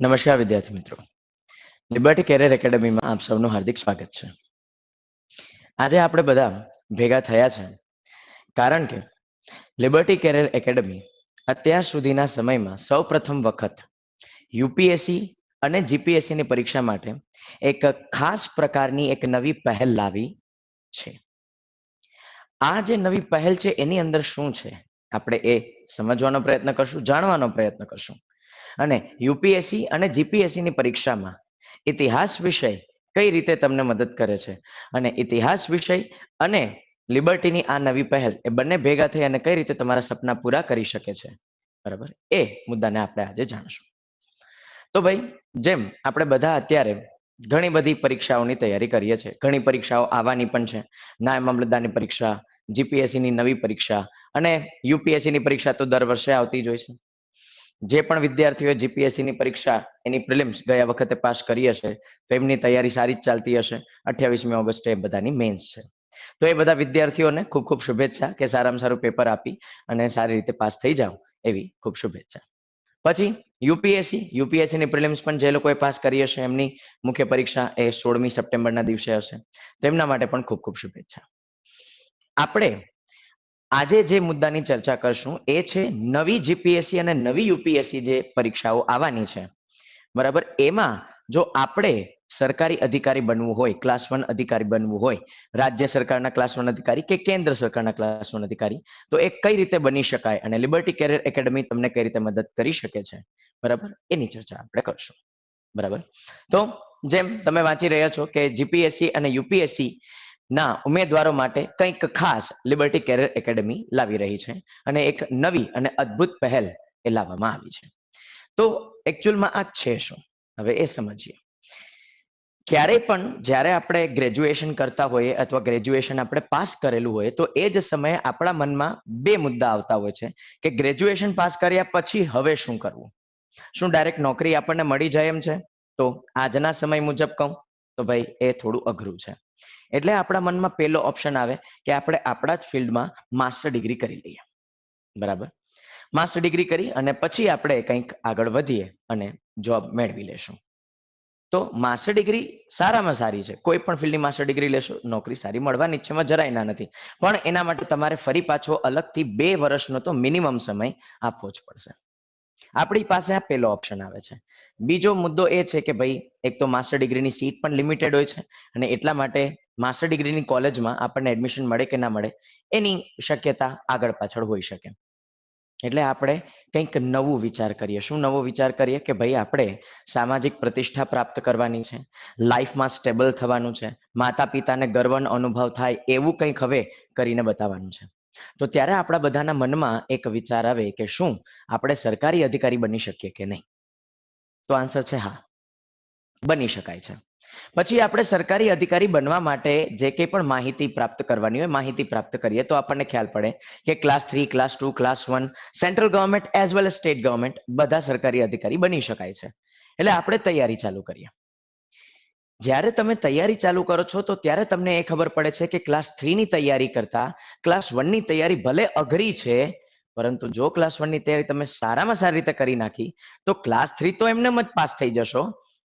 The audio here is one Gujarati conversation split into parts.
નમસ્કાર વિદ્યાર્થી મિત્રો, લિબર્ટી કેરિયર એકેડમીમાં આપ સૌનું હાર્દિક સ્વાગત છે. આજે આપણે બધા ભેગા થયા છે કારણ કે લિબર્ટી કેરિયર એકેડમી અત્યાર સુધીના સમયમાં સૌપ્રથમ વખત યુપીએસસી અને જીપીએસસીની પરીક્ષા માટે એક ખાસ પ્રકારની એક નવી પહેલ લાવી છે. આ જે નવી પહેલ છે એની અંદર શું છે આપણે એ સમજવાનો પ્રયત્ન કરશું, જાણવાનો પ્રયત્ન કરશું. અને યુપીએસસી અને જીપીએસસી ની પરીક્ષામાં ઇતિહાસ વિષય કઈ રીતે તમને મદદ કરે છે અને ઇતિહાસ વિષય અને લિબર્ટીની આ નવી પહેલ એ બંને ભેગા થઈ અને કઈ રીતે તમારા સપના પૂરા કરી શકે છે, બરાબર, એ મુદ્દાને આપણે આજે જાણશું. તો ભાઈ, જેમ આપણે બધા અત્યારે ઘણી બધી પરીક્ષાઓની તૈયારી કરીએ છીએ, ઘણી પરીક્ષાઓ આવવાની પણ છે. નાયબ મામલતદારની પરીક્ષા, જીપીએસસીની નવી પરીક્ષા અને યુપીએસસીની પરીક્ષા તો દર વર્ષે આવતી જ હોય છે. જે પણ વિદ્યાર્થીઓએ જીપીએસસીની પરીક્ષા એની પ્રિલિમ્સ ગયા વખતે પાસ કરી હશે તો એમની તૈયારી સારી જ ચાલતી હશે. 28મી ઓગસ્ટે એ બધાની મેન્સ છે. તો એ બધા વિદ્યાર્થીઓને ખૂબ ખૂબ શુભેચ્છા કે સારામાં સારું પેપર આપી અને સારી રીતે પાસ થઈ જાઓ, એવી ખૂબ શુભેચ્છા. પછી યુપીએસસીની પ્રિલિમ્સ પણ જે લોકોએ પાસ કરી હશે એમની મુખ્ય પરીક્ષા એ 16મી સપ્ટેમ્બરના દિવસે હશે, તો એમના માટે પણ ખૂબ ખૂબ શુભેચ્છા. આપણે આજે જે મુદ્દાની ચર્ચા કરશું એ છે નવી જીપીએસસી અને નવી યુપીએસસી જે પરીક્ષાઓ આવવાની છે, બરાબર. એમાં જો આપણે સરકારી અધિકારી બનવું હોય, ક્લાસ 1 અધિકારી બનવું હોય, રાજ્ય સરકારના ક્લાસ 1 અધિકારી કે કેન્દ્ર સરકારના ક્લાસ 1 અધિકારી, તો એ કઈ રીતે બની શકાય અને લિબર્ટી કેરિયર એકેડમી તમને કઈ રીતે મદદ કરી શકે છે, બરાબર, એની ચર્ચા આપણે કરશું, બરાબર. તો જેમ તમે વાંચી રહ્યા છો કે જીપીએસસી અને યુપીએસસી ના ઉમેદવારો માટે કંઈક ખાસ લિબર્ટી કેરિયર એકેડમી લાવી રહી છે અને એક નવી અને અદ્ભુત પહેલ એ લાવવામાં આવી છે. તો એકચ્યુઅલમાં આ છે શું, હવે એ સમજીએ. ક્યારેય પણ જ્યારે આપણે ગ્રેજ્યુએશન કરતા હોઈએ અથવા ગ્રેજ્યુએશન આપણે પાસ કરેલું હોય તો એ જ સમયે આપણા મનમાં બે મુદ્દા આવતા હોય છે કે ગ્રેજ્યુએશન પાસ કર્યા પછી હવે શું કરવું. શું ડાયરેક્ટ નોકરી આપણને મળી જાય એમ છે? તો આજના સમય મુજબ કહું તો ભાઈ એ થોડું અઘરું છે. એટલે આપણા મનમાં પહેલો ઓપ્શન આવે કે આપણે આપણા જ ફિલ્ડમાં માસ્ટર ડિગ્રી કરી લઈએ, બરાબર. માસ્ટર ડિગ્રી કરી અને પછી આપણે કંઈક આગળ વધીએ અને જોબ મેળવી લેશું. તો માસ્ટર ડિગ્રી સારામાં સારી છે. કોઈ પણ ફિલ્ડની માસ્ટર ડિગ્રી લેશો નોકરી સારી મળવાની ઈચ્છામાં જરાય ના નથી, પણ એના માટે તમારે ફરી પાછો અલગથી 2 વર્ષનો તો મિનિમમ સમય આપવો જ પડશે. આપણી પાસે આ પહેલો ઓપ્શન આવે છે. બીજો મુદ્દો એ છે કે ભાઈ એક તો માસ્ટર ડિગ્રીની સીટ પણ લિમિટેડ હોય છે અને એટલા માટે માસ્ટર ડિગ્રીની કોલેજમાં આપણને એડમિશન મળે કે ના મળે એની શક્યતા આગળ પાછળ હોઈ શકે. એટલે આપણે કંઈક નવું વિચાર કરીએ. શું નવો વિચાર કરીએ કે ભાઈ આપણે સામાજિક પ્રતિષ્ઠા પ્રાપ્ત કરવાની છે, લાઈફમાં સ્ટેબલ થવાનું છે, માતા પિતાને ગર્વનો અનુભવ થાય એવું કંઈક હવે કરીને બતાવવાનું છે. તો ત્યારે આપણા બધાના મનમાં એક વિચાર આવે કે શું આપણે સરકારી અધિકારી બની શકીએ કે નહીં? તો આન્સર છે હા, બની શકાય છે. પછી આપણે સરકારી અધિકારી બનવા માટે જે કંઈ પણ માહિતી પ્રાપ્ત કરવાની હોય માહિતી પ્રાપ્ત કરીએ તો આપણને ખ્યાલ પડે કે class 3, class 2, class 1 central government as well as state government બધા સરકારી અધિકારી બની શકાય છે. એટલે આપણે તૈયારી ચાલુ કરીએ. જ્યારે તમે તૈયારી ચાલુ કરો છો તો ત્યારે તમને એ ખબર પડે છે કે ક્લાસ 3 ની તૈયારી કરતા ક્લાસ 1 ની તૈયારી ભલે અઘરી છે, પરંતુ જો ક્લાસ 1 ની તૈયારી તમે સારામાં સારી રીતે કરી નાખી તો ક્લાસ 3 તો એમને જ પાસ થઈ જશો,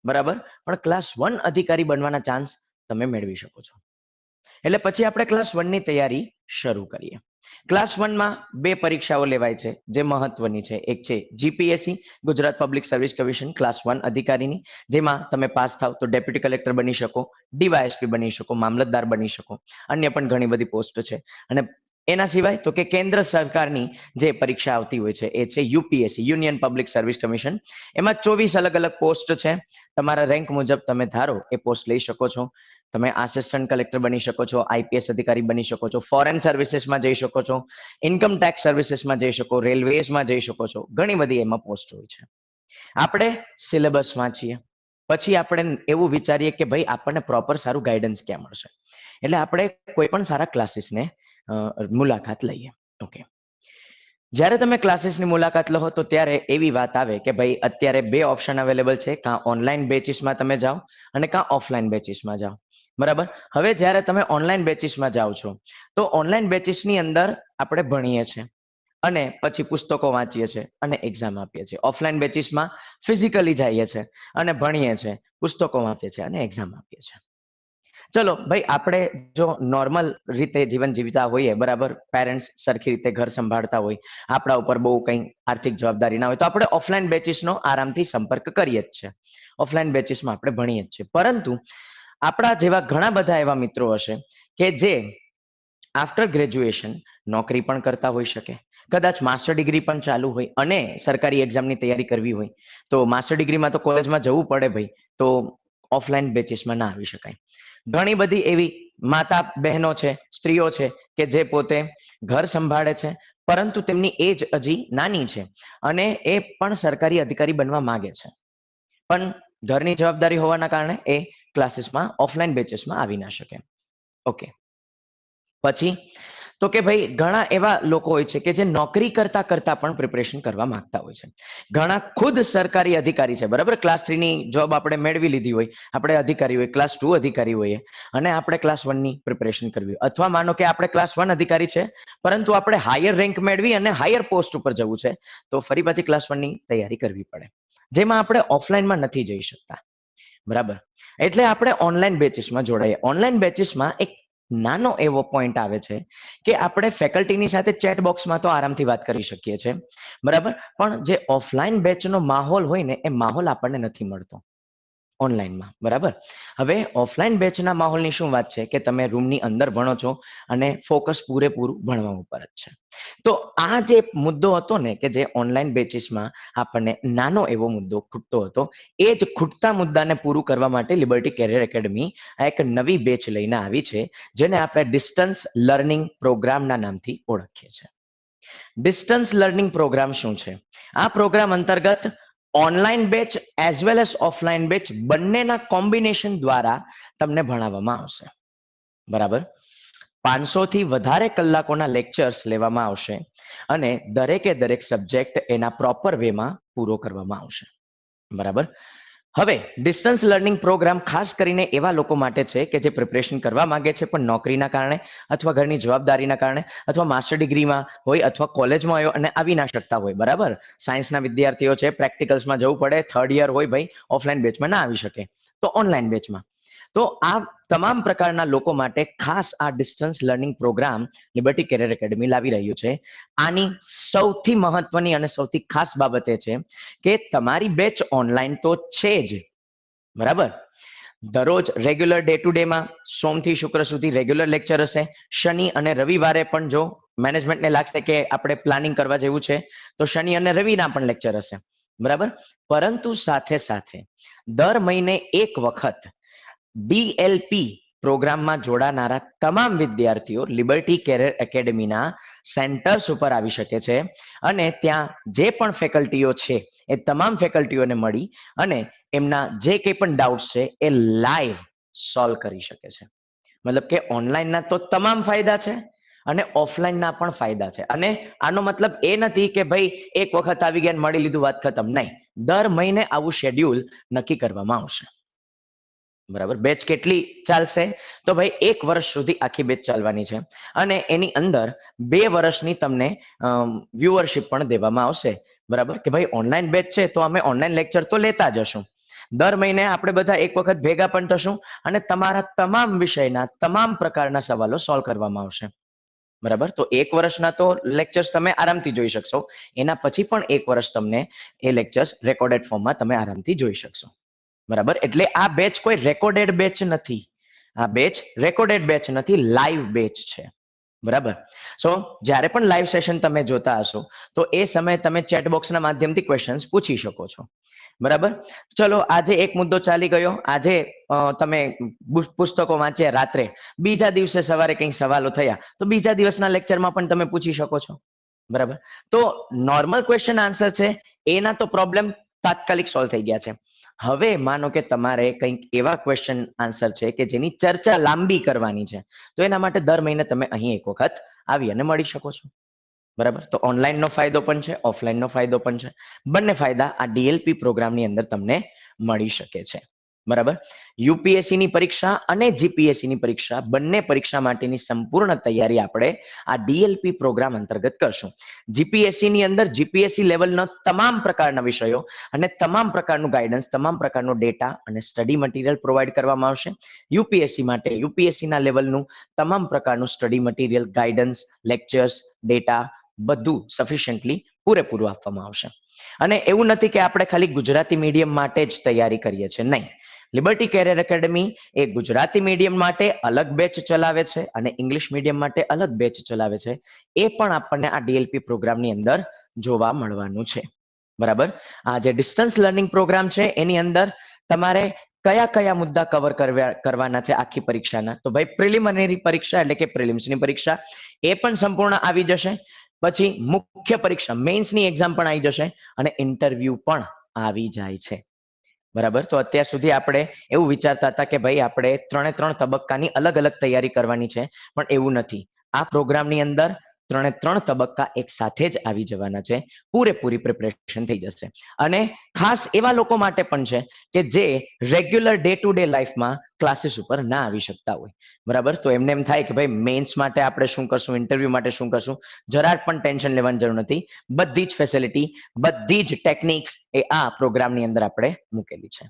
બરાબર, પણ ક્લાસ 1 અધિકારી બનવાના ચાન્સ તમે મેળવી શકો છો. એટલે પછી આપણે ક્લાસ 1 ની તૈયારી શરૂ કરીએ. ક્લાસ 1 માં 2 પરીક્ષાઓ લેવાય છે જે મહત્વની છે. એક છે GPSC, Gujarat public service commission class 1 અધિકારીની, જેમાં તમે પાસ થાવ તો ડેપ્યુટી કલેક્ટર બની શકો, ડીવાયએસપી બની શકો, મામલતદાર બની શકો, અન્ય પણ ઘણી બધી પોસ્ટ છે. અને એના સિવાય તો કે કેન્દ્ર સરકારની જે પરીક્ષા આવતી હોય છે એ છે UPSC, union public service commission. એમાં 24 અલગ અલગ પોસ્ટ છે. તમારા રેન્ક મુજબ તમે ધારો એ પોસ્ટ લઈ શકો છો. તમે આસિસ્ટન્ટ કલેક્ટર બની શકો છો, આઈપીએસ અધિકારી બની શકો છો, ફોરેન સર્વિસીસમાં જઈ શકો છો, ઇન્કમ ટેક્સ સર્વિસીસમાં જઈ શકો, રેલવેઝમાં જઈ શકો છો. ઘણી બધી એમાં પોસ્ટ હોય છે. આપણે સિલેબસ વાંચીએ, પછી આપણે એવું વિચારીએ કે ભાઈ આપણને પ્રોપર સારું ગાઈડન્સ ક્યાં મળશે. એટલે આપણે કોઈ પણ સારા ક્લાસીસને મુલાકાત લઈએ. ઓકે, જ્યારે તમે ક્લાસીસની મુલાકાત લો તો ત્યારે એવી વાત આવે કે ભાઈ અત્યારે 2 ઓપ્શન અવેલેબલ છે, કાં ઓનલાઈન બેચીસમાં તમે જાઓ અને કાં ઓફલાઈન બેચીસમાં જાઓ, બરાબર. હવે જ્યારે તમે ઓનલાઈન બેચીસમાં જાઓ છો તો ઓનલાઈન બેચીસની અંદર આપણે ભણીએ છીએ, અને પછી પુસ્તકો વાંચીએ છીએ અને એક્ઝામ આપીએ છીએ. ઓફલાઈન બેચીસમાં ફિઝિકલી જઈએ છીએ અને ભણીએ છીએ, પુસ્તકો વાંચીએ છીએ અને એક્ઝામ આપીએ છીએ. ચલો ભાઈ, આપણે જો નોર્મલ રીતે જીવન જીવતા હોઈએ, બરાબર, પેરેન્ટ્સ સરખી રીતે ઘર સંભાળતા હોય, આપણા ઉપર બહુ કંઈ આર્થિક જવાબદારી ના હોય, તો આપણે ઓફલાઈન બેચીસનો આરામથી સંપર્ક કરીએ જ છે. ઓફલાઈન બેચીસમાં આપણે ભણીએ જ છીએ. પરંતુ આપણા જેવા ઘણા બધા એવા મિત્રો હશે કે જે આફ્ટર ગ્રેજ્યુએશન નોકરી પણ કરતા હોઈ શકે, કદાચ માસ્ટર ડિગ્રી પણ ચાલુ હોય અને સરકારી એક્ઝામની તૈયારી કરવી હોય, તો માસ્ટર ડિગ્રીમાં તો કોલેજમાં જવું પડે ભાઈ, તો ઓફલાઈન બેચીસમાં ના આવી શકાય. ઘણી બધી એવી માતા બહેનો છે, સ્ત્રીઓ છે કે જે પોતે ઘર સંભાળે છે, પરંતુ તેમની એજ હજી નાની છે અને એ પણ સરકારી અધિકારી બનવા માંગે છે, પણ ઘરની જવાબદારી હોવાના કારણે એ ક્લાસીસમાં ઓફલાઈન બેચીસમાં આવી ના શકે. ઓકે, પછી તો કે ભાઈ ઘણા એવા લોકો હોય છે કે જે નોકરી કરતા કરતા પણ પ્રિપરેશન કરવા માંગતા હોય છે. ઘણા ખુદ સરકારી અધિકારી છે, બરાબર, ક્લાસ 3 ની જોબ આપણે મેળવી લીધી હોય, આપણે અધિકારી હોય, ક્લાસ 2 અધિકારી હોઈએ અને આપણે ક્લાસ 1 ની પ્રિપરેશન કરવી હોય, અથવા માનો કે આપણે ક્લાસ 1 અધિકારી છે પરંતુ આપણે હાયર રેન્ક મેળવી અને હાયર પોસ્ટ ઉપર જવું છે, તો ફરી પાછી ક્લાસ 1 ની તૈયારી કરવી પડે, જેમાં આપણે ઓફલાઈનમાં નથી જઈ શકતા. બરાબર, એટલે આપણે ઓનલાઈન બેચીસમાં જોડાઈએ. ઓનલાઈન બેચીસમાં એક નાનો એવો પોઈન્ટ આવે છે કે આપણે ફેકલ્ટીની સાથે ચેટ બોક્સમાં તો આરામથી વાત કરી શકીએ છીએ, બરાબર, પણ જે ઓફલાઈન બેચનો માહોલ હોય ને, એ માહોલ આપણને નથી મળતો ઓનલાઈનમાં. બરાબર, હવે ઓફલાઈન બેચના માહોલની શું વાત છે કે તમે રૂમની અંદર ભણો છો અને ફોકસ પૂરેપૂરું ભણવા ઉપર જ છે. તો આ જે મુદ્દો હતો ને કે જે ઓનલાઈન બેચીસમાં આપણને નાનો એવો મુદ્દો ખૂટતો હતો, એ જ ખૂટતા મુદ્દાને પૂરું કરવા માટે લિબર્ટી કેરિયર એકેડમી આ એક નવી બેચ લઈને આવી છે, જેને આપણે ડિસ્ટન્સ લર્નિંગ પ્રોગ્રામના નામથી ઓળખીએ છીએ. ડિસ્ટન્સ લર્નિંગ પ્રોગ્રામ શું છે? આ પ્રોગ્રામ અંતર્ગત online batch as well as offline batch બંનેના કોમ્બિનેશન દ્વારા તમને ભણાવવામાં આવશે. બરાબર, 500 થી વધારે કલાકોના લેક્ચર્સ લેવામાં આવશે અને દરેકે દરેક સબ્જેક્ટ એના પ્રોપર વેમાં પૂરો કરવામાં આવશે. બરાબર, હવે ડિસ્ટન્સ લર્નિંગ પ્રોગ્રામ ખાસ કરીને એવા લોકો માટે છે કે જે પ્રિપરેશન કરવા માંગે છે પણ નોકરીના કારણે અથવા ઘરની જવાબદારીના કારણે અથવા માસ્ટર ડિગ્રીમાં હોય અથવા કોલેજમાં હોય અને આવી ના શકતા હોય. બરાબર, સાયન્સના વિદ્યાર્થીઓ છે, પ્રેક્ટિકલ્સમાં જવું પડે, થર્ડ યર હોય ભાઈ, ઓફલાઈન બેચમાં ના આવી શકે, તો ઓનલાઈન બેચમાં. તો આ તમામ પ્રકારના લોકો માટે ખાસ આ distance learning program Liberty Career Academy લાવી રહ્યું છે. આની સૌથી મહત્વની અને સૌથી ખાસ બાબત એ છે કે તમારી બેચ ઓનલાઈન તો છે જ, બરાબર, દરરોજ રેગ્યુલર ડે ટુ ડેમાં સોમથી શુક્ર સુધી રેગ્યુલર લેક્ચર હશે. શનિ અને રવિવારે પણ જો મેનેજમેન્ટને લાગશે કે આપણે પ્લાનિંગ કરવા જેવું છે તો શનિ અને રવિના પણ લેક્ચર હશે. બરાબર, પરંતુ સાથે સાથે દર મહિને એક વખત DLP પ્રોગ્રામમાં જોડાનારા તમામ વિદ્યાર્થીઓ લિબર્ટી કેરિયર એકેડમીના સેન્ટર્સ ઉપર આવી શકે છે અને ત્યાં જે પણ ફેકલ્ટીઓ છે એ તમામ ફેકલ્ટીઓને મળી અને એમના જે કંઈ પણ ડાઉટ્સ છે એ લાઈવ સોલ્વ કરી શકે છે. મતલબ કે ઓનલાઈનના તો તમામ ફાયદા છે અને ઓફલાઈનના પણ ફાયદા છે. અને આનો મતલબ એ નથી કે ભાઈ એક વખત આવી ગયા મળી લીધું, વાત ખતમ. નહીં, દર મહિને આવું શેડ્યુલ નક્કી કરવામાં આવશે. બરાબર, બેચ કેટલી ચાલશે? તો ભાઈ 1 વર્ષ સુધી આખી બેચ ચાલવાની છે અને એની અંદર 2 વર્ષની તમને વ્યુઅરશિપ પણ દેવામાં આવશે. બરાબર, કે ભાઈ ઓનલાઈન બેચ છે તો અમે ઓનલાઈન લેક્ચર તો લેતા જશું, દર મહિને આપણે બધા એક વખત ભેગા પણ થશું અને તમારા તમામ વિષયના તમામ પ્રકારના સવાલો સોલ્વ કરવામાં આવશે. બરાબર, તો 1 વર્ષના તો લેક્ચર્સ તમે આરામથી જોઈ શકશો, એના પછી પણ 1 વર્ષ તમને એ લેક્ચર્સ રેકોર્ડેડ ફોર્મમાં તમે આરામથી જોઈ શકશો. બરાબર, એટલે આ બેચ કોઈ રેકોર્ડેડ બેચ નથી, આ બેચ રેકોર્ડેડ બેચ નથી, લાઈવ બેચ છે. બરાબર, સો જ્યારે પણ લાઈવ સેશન તમે જોતા હશો તો એ સમયે તમે ચેટ બોક્સના માધ્યમથી ક્વેશ્ચન્સ પૂછી શકો છો. બરાબર, ચલો આજે એક મુદ્દો ચાલી ગયો. આજે તમે પુસ્તકો વાંચ્યા રાત્રે, બીજા દિવસે સવારે કંઈક સવાલો થયા તો બીજા દિવસના લેક્ચરમાં પણ તમે પૂછી શકો છો. બરાબર, તો નોર્મલ ક્વેશ્ચન આન્સર છે, એના તો પ્રોબ્લેમ તાત્કાલિક સોલ્વ થઈ ગયા છે. હવે માનો કે તમારે કંઈક એવા ક્વેશ્ચન આન્સર છે કે જેની ચર્ચા લાંબી કરવાની છે, તો એના માટે દર મહિને તમે અહીં એક વખત આવી અને મળી શકો છો. બરાબર, તો ઓનલાઈનનો ફાયદો પણ છે, ઓફલાઈનનો ફાયદો પણ છે. બંને ફાયદા આ DLP પ્રોગ્રામની અંદર તમને મળી શકે છે. બરાબર. યુપીએસસી ની પરીક્ષા અને જીપીએસસી ની પરીક્ષા બંને પરીક્ષા માટેની સંપૂર્ણ તૈયારી આપણે આ ડીએલપી પ્રોગ્રામ અંતર્ગત કરશું. જીપીએસસી ની અંદર જીપીએસસી લેવલના તમામ પ્રકારના વિષયો અને તમામ પ્રકારનું ગાઈડન્સ, તમામ પ્રકારનો ડેટા અને સ્ટડી મટીરિયલ પ્રોવાઈડ કરવામાં આવશે. યુપીએસસી માટે યુપીએસસી ના લેવલનું તમામ પ્રકારનું study material, guidance, lectures, data બધું સફિશિયન્ટલી પૂરેપૂરું આપવામાં આવશે. અને એવું નથી કે આપણે ખાલી ગુજરાતી મીડિયમ માટે જ તૈયારી કરીએ છીએ, નહીં. લિબર્ટી કેરિયર એકેડમી એ ગુજરાતી મીડિયમ માટે અલગ બેચ ચલાવે છે અને ઇંગ્લિશ મીડિયમ માટે અલગ બેચ ચલાવે છે. એ પણ આપણને આ ડીએલપી પ્રોગ્રામની અંદર જોવા મળવાનું છે. બરાબર. આ જે ડિસ્ટન્સ લર્નિંગ પ્રોગ્રામ છે એની અંદર તમારે કયા કયા મુદ્દા કવર કરવાના છે આખી પરીક્ષાના? તો ભાઈ પ્રિલિમિનરી પરીક્ષા એટલે કે પ્રિલિમ્સની પરીક્ષા એ પણ સંપૂર્ણ આવી જશે. પછી મુખ્ય પરીક્ષા મેઇન્સની એક્ઝામ પણ આવી જશે અને ઇન્ટરવ્યુ પણ આવી જાય છે. બરાબર. તો અત્યાર સુધી આપણે એવું વિચારતા હતા કે ભાઈ આપણે 3 તબક્કાની અલગ અલગ તૈયારી કરવાની છે, પણ એવું નથી. આ પ્રોગ્રામની અંદર 3 તબક્કા એક સાથે જ આવી જવાના છે. પૂરેપૂરી પ્રિપરેશન થઈ જશે. અને ખાસ એવા લોકો માટે પણ છે કે જે રેગ્યુલર ડે ટુ ડે લાઈફમાં ક્લાસીસ ઉપર ના આવી શકતા હોય. બરાબર. તો એમને એમ થાય કે ભાઈ મેઇન્સ માટે આપણે શું કરશું, ઇન્ટરવ્યુ માટે શું કરશું, જરાક પણ ટેન્શન લેવાની જરૂર નથી. બધી જ ફેસિલિટી, બધી જ ટેકનિક્સ એ આ પ્રોગ્રામની અંદર આપણે મૂકેલી છે.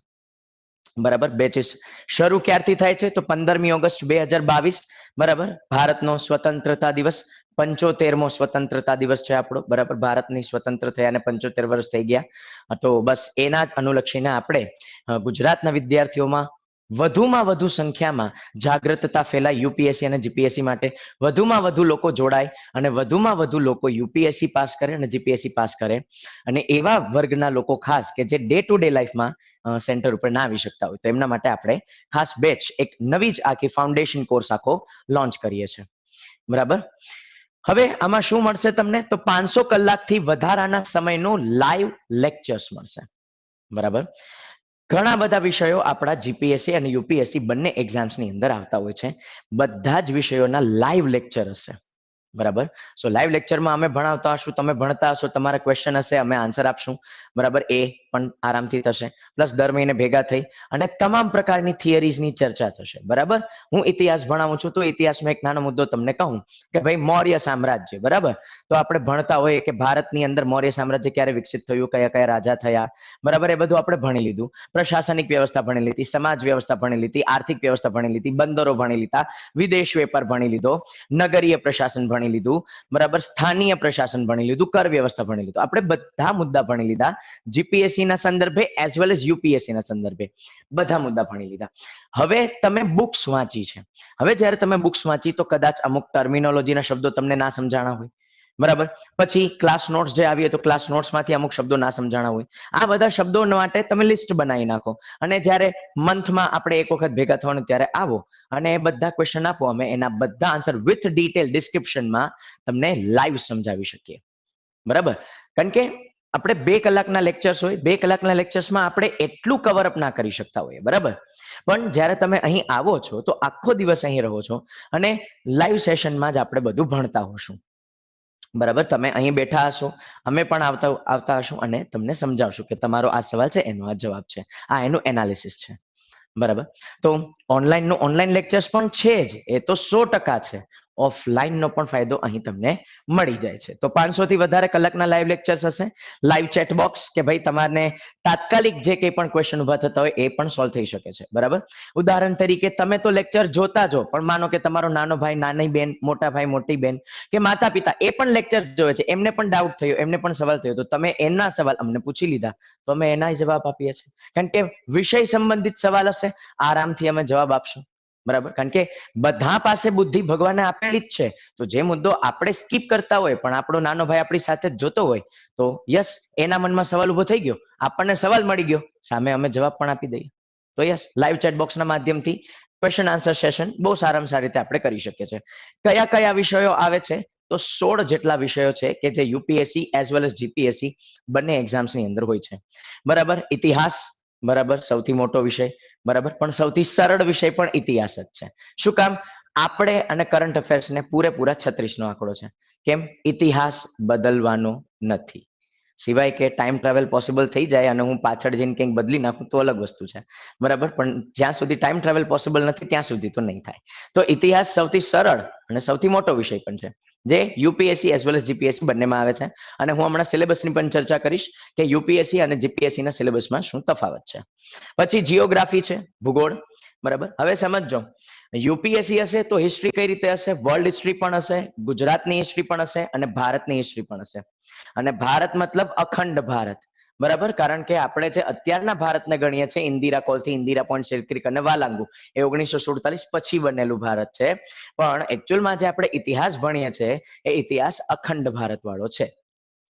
બરાબર. બેચીસ શરૂ ક્યારથી થાય છે? તો 15મી ઓગસ્ટ 2022. બરાબર. ભારતનો સ્વતંત્રતા દિવસ, 75મો સ્વતંત્રતા દિવસ છે આપણો. બરાબર. ભારતની સ્વતંત્ર થયાને 75 વર્ષ થઈ ગયા. તો બસ એના જ અનુલક્ષીને આપણે ગુજરાતના વિદ્યાર્થીઓમાં વધુમાં વધુ સંખ્યામાં જાગૃતતા ફેલાય યુપીએસસી અને જીપીએસસી માટે, વધુમાં વધુ લોકો જોડાય અને વધુમાં વધુ લોકો યુપીએસસી પાસ કરે અને જીપીએસસી પાસ કરે. અને એવા વર્ગના લોકો ખાસ કે જે ડે ટુ ડે લાઈફમાં સેન્ટર ઉપર ના આવી શકતા હોય, તો એમના માટે આપણે ખાસ બેચ એક નવી જ આખી ફાઉન્ડેશન કોર્સ આખો લોન્ચ કરીએ છીએ. બરાબર. હવે આમાં શું મળશે તમને? તો 500 કલાકથી વધારાના સમયનો લાઈવ લેક્ચર્સ મળશે. બરાબર. ઘણા બધા વિષયો આપણા જીપીએસસી અને યુપીએસસી બંને એક્ઝામ્સની અંદર આવતા હોય છે. બધા જ વિષયોના લાઈવ લેક્ચર હશે. બરાબર. સો લાઈવ લેક્ચરમાં અમે ભણાવતા હશું, તમે ભણતા હશો, તમારા ક્વેશ્ચન હશે, અમે આન્સર આપશું. બરાબર. એ પણ આરામથી થશે. પ્લસ દર મહિને ભેગા થઈ અને તમામ પ્રકારની થિયરીઝની ચર્ચા થશે. બરાબર. હું ઇતિહાસ ભણાવું છું, તો ઇતિહાસનો એક નાનો મુદ્દો તમને કહું કે ભાઈ મૌર્ય સામ્રાજ્ય. બરાબર. તો આપણે ભણતા હોઈએ કે ભારતની અંદર મૌર્ય સામ્રાજ્ય ક્યારે વિકસિત થયું, કયા કયા રાજા થયા. બરાબર. એ બધું આપણે ભણી લીધું. પ્રશાસનિક વ્યવસ્થા ભણી લીધી, સમાજ વ્યવસ્થા ભણી લીધી, આર્થિક વ્યવસ્થા ભણી લીધી, બંદરો ભણી લીધા, વિદેશ વેપાર ભણી લીધો, નગરીય પ્રશાસન ભણી લીધું. બરાબર. સ્થાનીય પ્રશાસન ભણી લીધું, કર વ્યવસ્થા ભણી લીધું. આપણે બધા મુદ્દા ભણી લીધા જીપીએસસી ના સંદર્ભે એઝ વેલ એઝ યુપીએસસી ના સંદર્ભે બધા મુદ્દા ભણી લીધા. હવે તમે બુક્સ વાંચી છે. હવે જ્યારે તમે બુક્સ વાંચી તો કદાચ અમુક ટર્મિનોલોજીના શબ્દો તમને ના સમજાણા હોય. બરાબર. પછી ક્લાસ નોટ્સ જે આવી તો ક્લાસ નોટ્સમાંથી અમુક શબ્દો ના સમજાણા હોય. આ બધા શબ્દો માટે તમે લિસ્ટ બનાવી નાખો અને જ્યારે મંથમાં આપણે એક વખત ભેગા થવાનું ત્યારે આવો અને એ બધા ક્વેશ્ચન આપો. અમે એના બધા આન્સર વિથ ડિટેલ ડિસ્ક્રિપ્શનમાં તમને લાઈવ સમજાવી શકીએ. બરાબર. કારણ કે આપણે 2 કલાકના લેક્ચર્સ હોય, 2 કલાકના લેક્ચર્સમાં આપણે એટલું કવરઅપ ના કરી શકતા હોઈએ. બરાબર. પણ જ્યારે તમે અહીં આવો છો તો આખો દિવસ અહીં રહો છો અને લાઈવ સેશનમાં જ આપણે બધું ભણતા હોશું. બરાબર. તમે અહીં બેઠા હશો, અમે પણ આવતા હશું અને તમને સમજાવશું કે તમારો આ સવાલ છે, એનો આ જવાબ છે, આ એનું એનાલિસિસ છે. બરાબર. તો ઓનલાઈન લેક્ચર્સ પણ છે જ, એ તો 100% છે. ઓફલાઈનનો પણ ફાયદો અહીં તમને મળી જાય છે. તો 500 થી વધારે કલાકના લાઈવ લેક્ચર્સ હશે. લાઈવ ચેટ બોક્સ કે ભાઈ તમારને તાત્કાલિક જે કંઈ પણ ક્વેશ્ચન ઉભા થતા હોય એ પણ સોલ્વ થઈ શકે છે. બરાબર. ઉદાહરણ તરીકે તમે તો લેક્ચર જોતા જો, પણ માનો કે તમારો નાનો ભાઈ, નાની બેન, મોટા ભાઈ, મોટી બેન કે માતા પિતા એ પણ લેક્ચર જોવે છે, એમને પણ ડાઉટ થયો, એમને પણ સવાલ થયો, તો તમે એના સવાલ અમને પૂછી લીધા તો અમે એના જવાબ આપીએ છીએ. કારણ કે વિષય સંબંધિત સવાલ હશે, આરામથી અમે જવાબ આપશું. બરાબર. કારણ કે બધા પાસે બુદ્ધિ ભગવાને આપેલી જ છે. તો જે મુદ્દો આપણે સ્કીપ કરતા હોય પણ આપણો નાનો ભાઈ આપણી સાથે જ જોતો હોય તો યસ, એના મનમાં સવાલ ઉભો થઈ ગયો, આપણને સવાલ મળી ગયો, સામે અમે જવાબ પણ આપી દઈએ. તો યસ, લાઈવ ચેટ બોક્સના માધ્યમથી ક્વેશ્ચન આન્સર સેશન બહુ સારામાં સારી રીતે આપણે કરી શકીએ છીએ. કયા કયા વિષયો આવે છે? તો 16 જેટલા વિષયો છે કે જે UPSC as well as GPSC બંને એક્ઝામ્સની અંદર હોય છે. બરાબર. ઇતિહાસ, બરાબર, સૌથી મોટો વિષય. બરાબર. પણ સૌથી સરળ વિષય પણ ઇતિહાસ જ છે. શું કામ? આપણે અને કરંટ અફેર્સને પૂરેપૂરા 36 નો આંકડો છે. કેમ? ઇતિહાસ બદલવાનો નથી. સિવાય કે ટાઈમ ટ્રાવેલ પોસિબલ થઈ જાય અને હું પાછળ જઈને કંઈક બદલી નાખું તો અલગ વસ્તુ છે, બરાબર. પણ જ્યાં સુધી ટાઈમ ટ્રાવેલ પોસિબલ નથી ત્યાં સુધી તો નહીં થાય. તો ઇતિહાસ સૌથી સરળ અને સૌથી મોટો વિષય પણ છે, જે UPSC as well as GPSC બંનેમાં આવે છે. અને હું હમણાં સિલેબસની પણ ચર્ચા કરીશ કે યુપીએસસી અને જીપીએસસી ના સિલેબસમાં શું તફાવત છે. પછી જીઓગ્રાફી છે, ભૂગોળ, બરાબર. હવે સમજો, યુપીએસસી હશે તો હિસ્ટ્રી કઈ રીતે હશે? વર્લ્ડ હિસ્ટ્રી પણ હશે, ગુજરાતની હિસ્ટ્રી પણ હશે અને ભારતની હિસ્ટ્રી પણ હશે. અને ભારત મતલબ અખંડ ભારત, બરાબર. કારણ કે આપણે જે અત્યારના ભારતને ગણીએ છીએ ઇન્દિરા કોલથી ઇન્દિરા પોઈન્ટ સિરક્રિક અને વાલાંગુ, એ 1947 પછી બનેલું ભારત છે. પણ એકચ્યુઅલમાં જે આપણે ઇતિહાસ ભણીએ છીએ એ ઇતિહાસ અખંડ ભારત વાળો છે,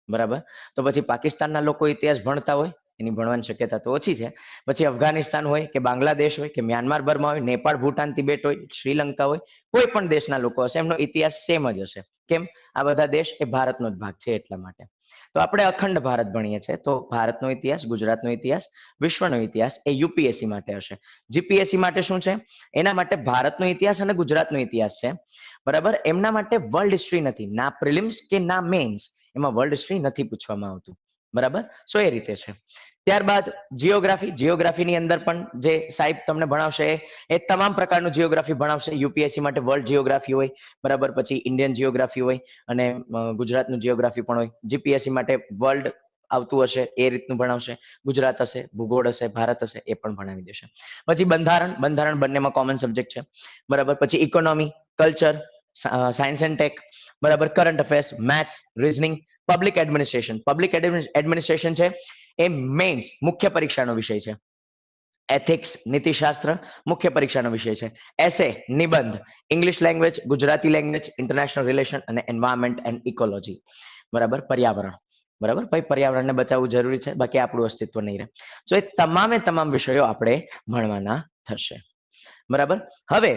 બરાબર. તો પછી પાકિસ્તાનના લોકો ઇતિહાસ ભણતા હોય, એની ભણવાની શક્યતા તો ઓછી છે. પછી અફઘાનિસ્તાન હોય કે બાંગ્લાદેશ હોય કે મ્યાનમાર બર્મા હોય, નેપાળ ભૂટાન તિબેટ હોય, શ્રીલંકા હોય, કોઈ પણ દેશના લોકો હશે એમનો ઇતિહાસ સેમ જ હશે. કેમ? આ બધા દેશ એ ભારતનો જ ભાગ છે એટલા માટે. તો આપણે અખંડ ભારત ભણીએ છીએ, તો ભારતનો ઇતિહાસ, ગુજરાતનો ઇતિહાસ, વિશ્વનો ઇતિહાસ એ યુપીએસસી માટે હશે. જીપીએસસી માટે શું છે? એના માટે ભારતનો ઇતિહાસ અને ગુજરાતનો ઇતિહાસ છે, બરાબર. એમના માટે વર્લ્ડ હિસ્ટ્રી નથી, ના પ્રિલિમ્સ કે ના મેન્સ, એમાં વર્લ્ડ હિસ્ટ્રી નથી પૂછવામાં આવતું, બરાબર. સો એ રીતે છે. ત્યારબાદ જીઓગ્રાફીની અંદર પણ જે સાહેબ તમને ભણાવશે એ તમામ પ્રકારનું જીઓગ્રાફી ભણાવશે. યુપીએસસી માટે વર્લ્ડ જીઓગ્રાફી હોય, બરાબર. પછી ઇન્ડિયન જીઓગ્રાફી હોય અને ગુજરાતનું જીઓગ્રાફી પણ હોય. જીપીએસસી માટે વર્લ્ડ આવતું હશે એ રીતનું ભણાવશે. ગુજરાત હશે, ભૂગોળ હશે, ભારત હશે, એ પણ ભણાવી દેશે. પછી બંધારણ બંનેમાં કોમન સબ્જેક્ટ છે, બરાબર. પછી economy, culture, science and tech, બરાબર. Current affairs, maths, reasoning, public administration છે એ મેઇન્સ મુખ્ય પરીક્ષાનો વિષય છે. એથિક્સ, નીતિશાસ્ત્ર મુખ્ય પરીક્ષાનો વિષય છે. એસે, નિબંધ, English language, Gujarati language, international relation અને એન્વાયરમેન્ટ એન્ડ ઇકોલોજી, બરાબર. પર્યાવરણ, બરાબર. ભાઈ પર્યાવરણને બચાવવું જરૂરી છે, બાકી આપણું અસ્તિત્વ નહીં રહે. તો એ તમામ વિષયો આપણે ભણવાના થશે, બરાબર. હવે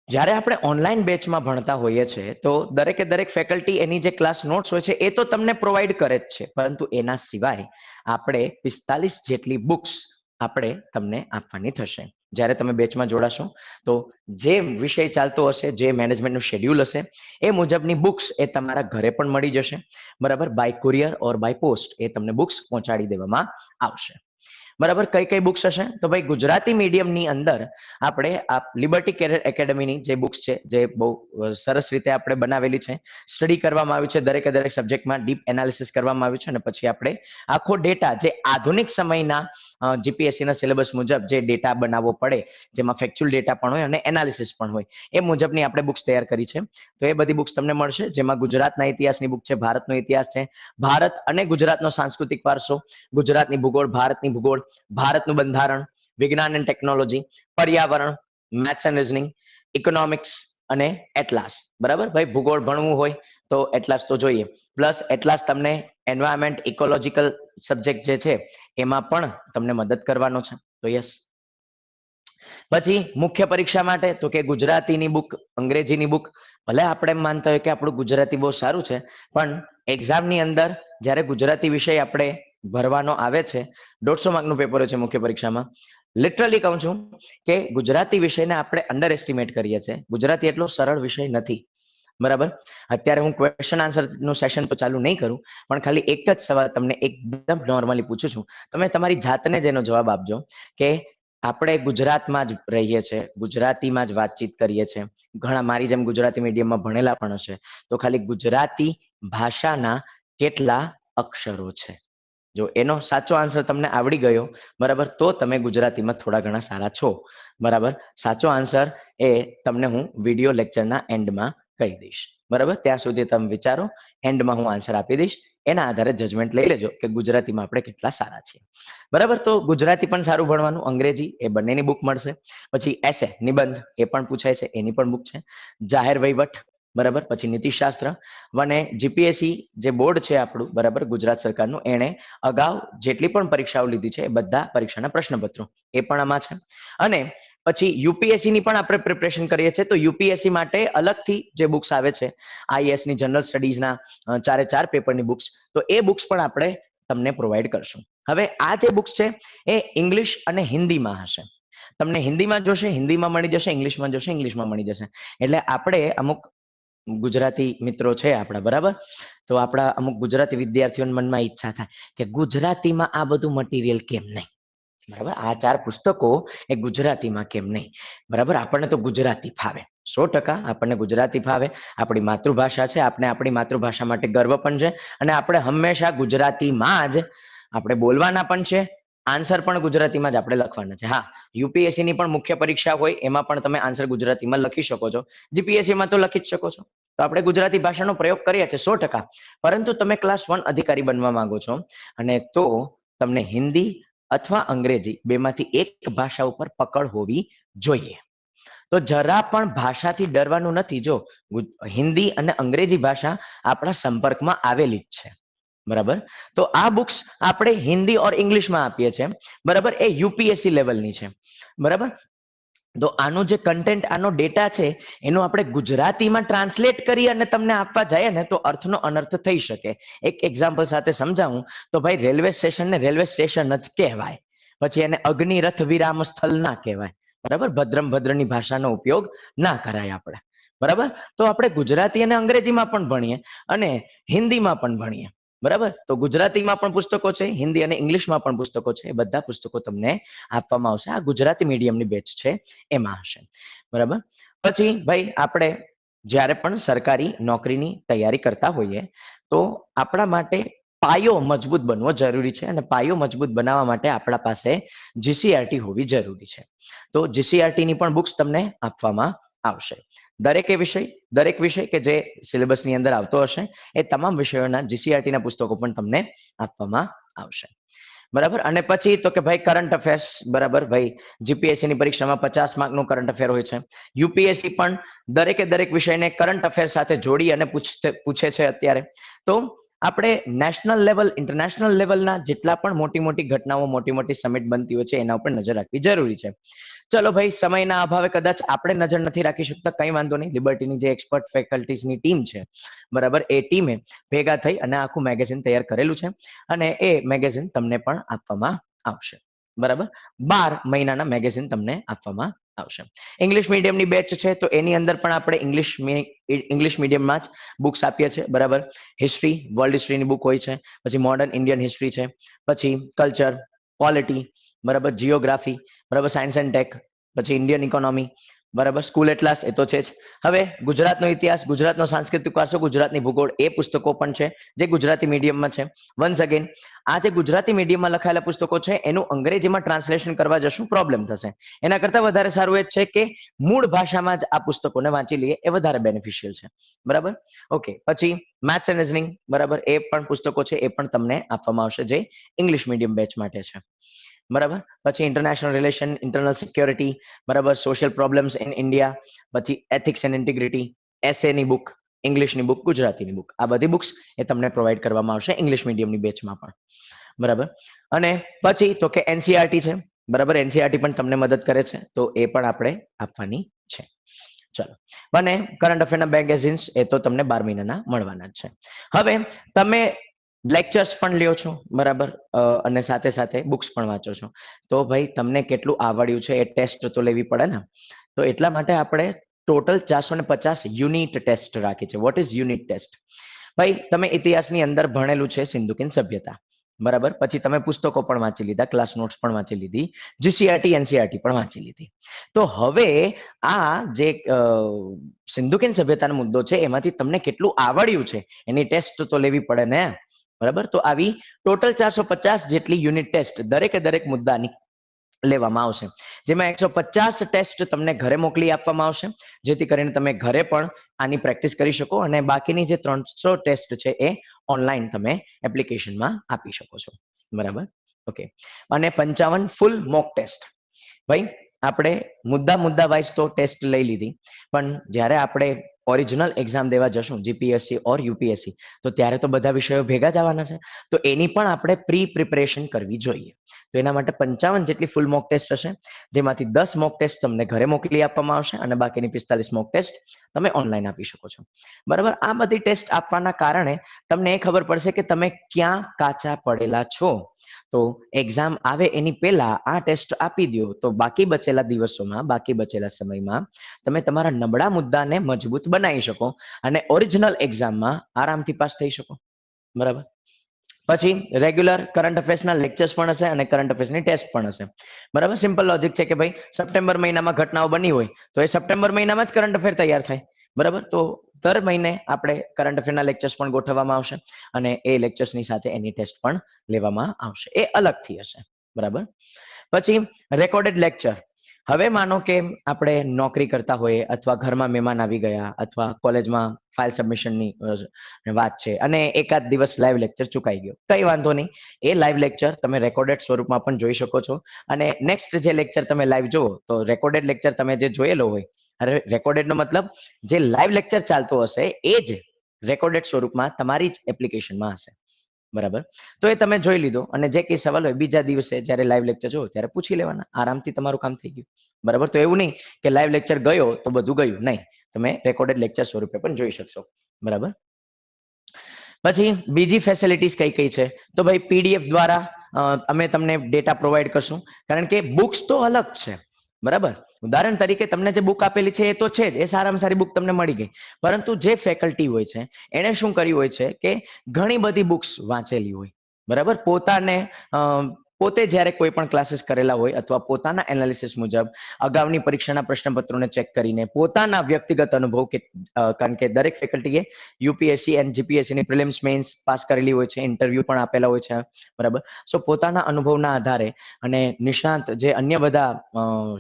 જ્યારે આપણે ઓનલાઈન બેચમાં ભણતા હોઈએ છીએ તો દરેક ફેકલ્ટી એની જે ક્લાસ નોટ્સ હોય છે એ તો તમને પ્રોવાઈડ કરે જ છે, પરંતુ એના સિવાય આપણે 45 જેટલી બુક્સ આપણે તમને આપવાની થશે. જ્યારે તમે બેચમાં જોડાશો તો જે વિષય ચાલતો હશે, જે મેનેજમેન્ટનું શેડ્યુલ હશે એ મુજબની બુક્સ એ તમારા ઘરે પણ મળી જશે, બરાબર. By courier or by post એ તમને બુક્સ પહોંચાડી દેવામાં આવશે, બરાબર. કઈ બુક્સ હશે? તો ભાઈ ગુજરાતી મીડિયમની અંદર આપણે આ લિબર્ટી કેરિયર એકેડમીની જે બુક્સ છે, જે બહુ સરસ રીતે આપણે બનાવેલી છે, સ્ટડી કરવામાં આવ્યું છે, દરેક સબ્જેક્ટમાં ડીપ એનાલિસિસ કરવામાં આવ્યું છે. અને પછી આપણે આખો ડેટા જે આધુનિક સમયના જીપીએસસી ના સિલેબસ મુજબ જે ડેટા બનાવવો પડે, જેમાં ફેક્ચ્યુઅલ ડેટા પણ હોય અને એનાલિસિસ પણ હોય, એ મુજબની આપણે બુક્સ તૈયાર કરી છે. તો એ બધી બુક્સ તમને મળશે, જેમાં ગુજરાતના ઇતિહાસની બુક છે, ભારતનો ઇતિહાસ છે, ભારત અને ગુજરાતનો સાંસ્કૃતિક વારસો, ગુજરાતની ભૂગોળ, ભારતની ભૂગોળ, ભારતનું બંધારણ, વિજ્ઞાન એન્ડ ટેકનોલોજી, પર્યાવરણ, મેથ્સ એન્ડ રીઝનિંગ, ઇકોનોમિક્સ અને એટલાસ, બરાબર. ભાઈ ભૂગોળ ભણવું હોય તો એટલાસ તો જોઈએ. પ્લસ એટલાસ તમને એન્વાયરમેન્ટ ઇકોલોજીકલ સબ્જેક્ટ જે છે એમાં પણ તમને મદદ કરવાનો છે. તો યસ. પછી મુખ્ય પરીક્ષા માટે તો કે ગુજરાતીની બુક, અંગ્રેજીની બુક, ભલે આપણે એમ માનતા હોય કે આપણું ગુજરાતી બહુ સારું છે, પણ એક્ઝામની અંદર જ્યારે ગુજરાતી વિષય આપણે ભરવાનો આવે છે, 150 માર્કનું પેપર હોય છે મુખ્ય પરીક્ષામાં. લિટરલી કહું છું કે ગુજરાતી વિષયને આપણે અંડર એસ્ટિમેટ કરીએ છીએ. ગુજરાતી એટલો સરળ વિષય નથી, બરાબર. અત્યારે હું ક્વેશ્ચન આન્સર નું સેશન તો ચાલુ નહીં કરું, પણ ખાલી એક જ સવાલ તમને એકદમ નોર્મલી પૂછું છું, તમે તમારી જાતને જ એનો જવાબ આપજો કે આપણે ગુજરાતમાં જ રહીએ છીએ, ગુજરાતીમાં જ વાતચીત કરીએ છીએ, ઘણા મારી જેમ ગુજરાતી મીડિયમમાં ભણેલા પણ હશે, તો ખાલી ગુજરાતી ભાષાના કેટલા અક્ષરો છે? જો એનો સાચો આન્સર તમને આવડી ગયો, બરાબર, તો તમે ગુજરાતીમાં થોડા ઘણા સારા છો, બરાબર. સાચો આન્સર એ તમને હું વિડીયો લેક્ચરના એન્ડમાં કહી દઈશ, બરાબર. ત્યાં સુધી તમે વિચારો, એન્ડમાં હું આન્સર આપી દઈશ, એના આધારે જજમેન્ટ લઈ લેજો કે ગુજરાતીમાં આપણે કેટલા સારા છીએ, બરાબર. તો ગુજરાતી પણ સારું ભણવાનું, અંગ્રેજી એ બંનેની બુક મળશે. પછી એસે, નિબંધ, એ પણ પૂછાય છે, એની પણ બુક છે. જાહેર વહીવટ, બરાબર. પછી નીતિશાસ્ત્ર અને જીપીએસસી જે બોર્ડ છે આપણું, બરાબર, ગુજરાત સરકારનું, એણે અગાઉ જેટલી પણ પરીક્ષાઓ લીધી છે એ બધા પરીક્ષાના પ્રશ્નપત્રો એ પણ આમાં છે. અને પછી યુપીએસસી ની પણ આપણે પ્રિપરેશન કરીએ છીએ, તો યુપીએસસી માટે અલગથી જે બુક્સ આવે છે, આઈએએસ ની જનરલ સ્ટડીઝના 4 પેપરની બુક્સ, તો એ બુક્સ પણ આપણે તમને પ્રોવાઈડ કરશું. હવે આ જે બુક્સ છે એ ઇંગ્લિશ અને હિન્દીમાં હશે. તમને હિન્દીમાં જોશે, હિન્દીમાં મળી જશે, ઇંગ્લિશમાં જોશે, ઇંગ્લિશમાં મળી જશે. એટલે આપણે અમુક ગુજરાતી મિત્રો છે આપણા, બરાબર? તો આપણા અમુક ગુજરાતી વિદ્યાર્થીઓના મનમાં ઈચ્છા થાય કે ગુજરાતીમાં આ બધું મટીરિયલ કેમ નહીં, બરાબર? આ 4 પુસ્તકો એ ગુજરાતીમાં કેમ નહીં, બરાબર? આપણને તો ગુજરાતી ફાવે, 100% આપણને ગુજરાતી ફાવે, આપણી માતૃભાષા છે, આપણે આપણી માતૃભાષા માટે ગર્વ પણ છે, અને આપણે હંમેશા ગુજરાતીમાં જ આપણે બોલવાના પણ છે, આન્સર પણ ગુજરાતીમાં જ આપણે લખવાના છે. હા, યુપીએસસી ની પણ મુખ્ય પરીક્ષા હોય એમાં પણ તમે આન્સર ગુજરાતીમાં લખી શકો છો, જીપીએસસી માં તો લખી જ શકો છો. તો આપણે ગુજરાતી ભાષાનો પ્રયોગ કરીએ છીએ 100%, પરંતુ તમે ક્લાસ 1 અધિકારી બનવા માંગો છો અને તો તમને હિન્દી અથવા અંગ્રેજી બેમાંથી એક ભાષા ઉપર પકડ હોવી જોઈએ. તો જરા પણ ભાષાથી ડરવાનું નથી. જો હિન્દી અને અંગ્રેજી ભાષા આપણા સંપર્કમાં આવેલી જ છે, બરાબર? તો આ બુક્સ આપણે હિન્દી ઓર ઇંગ્લિશમાં આપીએ છીએ, બરાબર? એ યુપીએસસી લેવલની છે, બરાબર? તો આનું જે કન્ટેન્ટ, આનો ડેટા છે, એનું આપણે ગુજરાતીમાં ટ્રાન્સલેટ કરી અને તમને આપવા જઈએ ને તો અર્થનો અનર્થ થઈ શકે. એક એક્ઝામ્પલ સાથે સમજાવું તો ભાઈ, રેલવે સ્ટેશન ને રેલવે સ્ટેશન જ કહેવાય, પછી એને અગ્નિરથ વિરામ સ્થળ ના કહેવાય, બરાબર? ભદ્રમ ભદ્રની ભાષાનો ઉપયોગ ના કરાય આપણે, બરાબર? તો આપણે ગુજરાતી અને અંગ્રેજીમાં પણ ભણીએ અને હિન્દીમાં પણ ભણીએ, બરાબર? તો ગુજરાતીમાં પણ પુસ્તકો છે, હિન્દી અને ઇંગ્લિશમાં પણ પુસ્તકો છે, એ બધા પુસ્તકો તમને આપવામાં આવશે. આ ગુજરાતી મીડિયમની બેચ છે એમાં હશે, બરાબર? પછી ભાઈ, આપણે જ્યારે પણ સરકારી નોકરીની તૈયારી કરતા હોઈએ તો આપણા માટે પાયો મજબૂત બનવો જરૂરી છે, અને પાયો મજબૂત બનાવવા માટે આપણા પાસે જીસીઆરટી હોવી જરૂરી છે. તો જીસીઆરટી ની પણ બુક્સ તમને આપવામાં આવશે. દરેક વિષય કે જે સિલેબસની અંદર આવતો હશે એ તમામ વિષયોના જીસીઆરટી ના પુસ્તકો પણ તમને આપવામાં આવશે, બરાબર? અને પછી તો કે ભાઈ, કરંટ અફેર્સ, બરાબર? ભાઈ, જીપીએસસી ની પરીક્ષામાં 50 માર્કનું કરંટ અફેર હોય છે. યુપીએસસી પણ દરેક વિષયને કરંટ અફેર સાથે જોડી અને પૂછે છે અત્યારે. તો આપણે નેશનલ લેવલ, ઇન્ટરનેશનલ લેવલના જેટલા પણ મોટી ઘટનાઓ, મોટી સમિટ બનતી હોય છે એના ઉપર નજર રાખવી જરૂરી છે. ચલો ભાઈ, સમયના અભાવે કદાચ આપણે નજર નથી રાખી શકતા, કંઈ વાંધો નહીં. લિબર્ટીની જે એક્સપર્ટ ફેકલ્ટીઝની ટીમ છે, બરાબર, એ ટીમે ભેગા થઈ અને આખું મેગેઝિન તૈયાર કરેલું છે, અને એ મેગેઝિન તમને પણ આપવામાં આવશે, બરાબર? 12 મહિનાના મેગેઝિન તમને આપવામાં આવશે. ઇંગ્લિશ મીડિયમની બેચ છે તો એની અંદર પણ આપણે ઇંગ્લિશ મીડિયમમાં જ બુક્સ આપીએ છીએ, બરાબર? હિસ્ટ્રી, વર્લ્ડ હિસ્ટ્રીની બુક હોય છે, પછી મોડર્ન ઇન્ડિયન હિસ્ટ્રી છે, પછી કલ્ચર, પોલિટી, બરાબર? જીઓગ્રાફી, બરાબર? સાયન્સ એન્ડ ટેક, પછી ઇન્ડિયન ઇકોનોમી, બરાબર? સ્કૂલ એટલાસ, એ તો છે જ. હવે ગુજરાતનો ઇતિહાસ, ગુજરાતનો સાંસ્કૃતિક વારસો, ગુજરાતની ભૂગોળ, એ પુસ્તકો પણ છે જે ગુજરાતી મીડિયમમાં છે. વન્સ અગેન, આ જે ગુજરાતી મીડિયમમાં લખાયેલા પુસ્તકો છે એનું અંગ્રેજીમાં ટ્રાન્સલેશન કરવા જશું પ્રોબ્લેમ થશે. એના કરતાં વધારે સારું એ જ છે કે મૂળ ભાષામાં જ આ પુસ્તકોને વાંચી લઈએ, એ વધારે બેનિફિશિયલ છે, બરાબર? ઓકે, પછી મેથ્સ એન્ડ રીઝનિંગ, બરાબર? એ પણ પુસ્તકો છે, એ પણ તમને આપવામાં આવશે જે ઇંગ્લિશ મીડિયમ બેચ માટે છે, બરાબર? પછી ઇન્ટરનેશનલ રિલેશન, ઇન્ટરનલ સિક્યોરિટી, બરાબર? સોશિયલ પ્રોબ્લેમ્સ ઇન ઇન્ડિયા, પછી એથિક્સ એન્ડ ઇન્ટિગ્રિટી, એસેની બુક, ઇંગ્લિશની બુક, ગુજરાતીની બુક, આ બધી બુક્સ એ તમને પ્રોવાઈડ કરવામાં આવશે ઇંગ્લિશ મીડિયમની બેચમાં પણ, બરાબર? અને પછી તો કે એનસીઆરટી છે, બરાબર? એનસીઆરટી પણ તમને મદદ કરે છે, તો એ પણ આપણે આપવાની છે. ચલો, અને કરંટ અફેરના મેગેઝિન્સ એ તો તમને 12 મહિનાના મળવાના જ છે. હવે તમે લેક્ચર્સ પણ લ્યો છો, બરાબર? અને સાથે સાથે બુક્સ પણ વાંચો છો, તો ભાઈ તમને કેટલું આવડ્યું છે એ ટેસ્ટ તો લેવી પડે ને. તો એટલા માટે આપણે ટોટલ 450 યુનિટ ટેસ્ટ રાખી છે. What is unit test? ભાઈ, તમે ઇતિહાસની અંદર ભણેલું છે સિંધુકીન સભ્યતા, બરાબર? પછી તમે પુસ્તકો પણ વાંચી લીધા, ક્લાસ નોટ્સ પણ વાંચી લીધી, જીસીઆરટી, એનસીઆરટી પણ વાંચી લીધી. તો હવે આ જે સિંધુકીન સભ્યતાનો મુદ્દો છે એમાંથી તમને કેટલું આવડ્યું છે એની ટેસ્ટ તો લેવી પડે ને, બરાબર? તો આવી ટોટલ 450 જેટલી યુનિટ ટેસ્ટ દરેક મુદ્દાની લેવામાં આવશે, જેમાં 150 ટેસ્ટ તમને ઘરે મોકલી આપવામાં આવશે, જેથી કરીને તમે ઘરે પણ આની પ્રેક્ટિસ કરી શકો, અને બાકીની જે 300 ટેસ્ટ છે એ ઓનલાઈન તમે એપ્લિકેશનમાં આપી શકો છો, બરાબર? ઓકે, અને 55 ફૂલ મોક ટેસ્ટ. ભાઈ, આપણે મુદ્દા વાઇઝ તો ટેસ્ટ લઈ લીધી, પણ જ્યારે આપણે ઓરિજિનલ એક્ઝામ દેવા જશું જીપીએસસી ઓર યુપીએસસી, તો ત્યારે તો બધા વિષયો ભેગા જ આવવાના છે, તો એની પણ આપણે પ્રિપરેશન કરવી જોઈએ. તો એના માટે 55 જેટલી ફૂલ મોક ટેસ્ટ હશે, જેમાંથી 10 મોક ટેસ્ટ તમને ઘરે મોકલી આપવામાં આવશે, અને બાકીની 45 મોક ટેસ્ટ તમે ઓનલાઈન આપી શકો છો, બરાબર? આ બધી ટેસ્ટ આપવાના કારણે તમને એ ખબર પડશે કે તમે ક્યાં કાચા પડેલા છો તો એક્ઝામ આવે એની પહેલા આ ટેસ્ટ આપી દો, તો બાકી બચેલા દિવસોમાં, બાકી બચેલા સમયમાં તમે તમારા નબળા મુદ્દાને મજબૂત બનાવી શકો અને ઓરિજિનલ એક્ઝામમાં આરામથી પાસ થઈ શકો. બરાબર. પછી રેગ્યુલર કરંટ અફેર્સના લેક્ચર્સ પણ હશે અને કરંટ અફેર્સની ટેસ્ટ પણ હશે. બરાબર. સિમ્પલ લોજિક છે કે ભાઈ સપ્ટેમ્બર મહિનામાં ઘટનાઓ બની હોય તો એ સપ્ટેમ્બર મહિનામાં જ કરંટ અફેર તૈયાર થાય. બરાબર. તો દર મહિને આપણે કરંટ અફેરના લેક્ચર્સ પણ ગોઠવવામાં આવશે અને એ લેક્ચર્સની સાથે એની ટેસ્ટ પણ લેવામાં આવશે. એ અલગથી હશે. બરાબર. પછી રેકોર્ડેડ લેક્ચર. હવે માનો કે આપણે નોકરી કરતા હોઈએ અથવા ઘરમાં મહેમાન આવી ગયા અથવા કોલેજમાં ફાઇલ સબમિશનની વાત છે અને એકાદ દિવસ લાઈવ લેક્ચર ચુકાઈ ગયો, કઈ વાંધો નહીં. એ લાઈવ લેક્ચર તમે રેકોર્ડેડ સ્વરૂપમાં પણ જોઈ શકો છો અને નેક્સ્ટ જે લેક્ચર તમે લાઈવ જુઓ તો રેકોર્ડેડ લેક્ચર તમે જે જોયેલો હોય, રેકોર્ડેડ નો મતલબ જે લાઈવ લેક્ચર ચાલતો હશે એ જ રેકોર્ડેડ સ્વરૂપમાં તમારી જ એપ્લિકેશનમાં હશે. બરાબર. તો એ તમે જોઈ લીધો અને જે કઈ સવાલ હોય બીજા દિવસે જ્યારે લાઈવ લેક્ચર જોવો ત્યારે પૂછી લેવાના, આરામથી તમારું કામ થઈ ગયું. બરાબર. તો એવું નહીં કે લાઈવ લેક્ચર ગયો તો બધું ગયું, નહીં. તમે રેકોર્ડેડ લેક્ચર સ્વરૂપે પણ જોઈ શકશો. બરાબર. પછી બીજી ફેસિલિટીઝ કઈ કઈ છે તો ભાઈ પીડીએફ દ્વારા અમે તમને ડેટા પ્રોવાઈડ કરશું, કારણ કે બુક્સ તો અલગ છે. બરાબર. ઉદાહરણ તરીકે તમને જે બુક આપેલી છે એ તો છે જ, એ સારામાં સારી બુક તમને મળી ગઈ, પરંતુ જે ફેકલ્ટી હોય છે એને શું કર્યું હોય છે કે ઘણી બધી બુક્સ વાંચેલી હોય. બરાબર. પોતે જ્યારે કોઈ પણ ક્લાસીસ કરેલા હોય અથવા પોતાના એનાલિસિસ મુજબ અગાઉની પરીક્ષાના પ્રશ્નપત્રોને ચેક કરીને પોતાના વ્યક્તિગત અનુભવ કે કારણ કે દરેક ફેકલ્ટીએ યુપીએસસી એન્ડ જીપીએસસી ની પ્રિલિમ્સ મેઇન્સ પાસ કરેલી હોય છે, ઇન્ટરવ્યુ પણ આપેલા હોય છે. બરાબર. સો પોતાના અનુભવના આધારે અને નિષ્ણાંત જે અન્ય બધા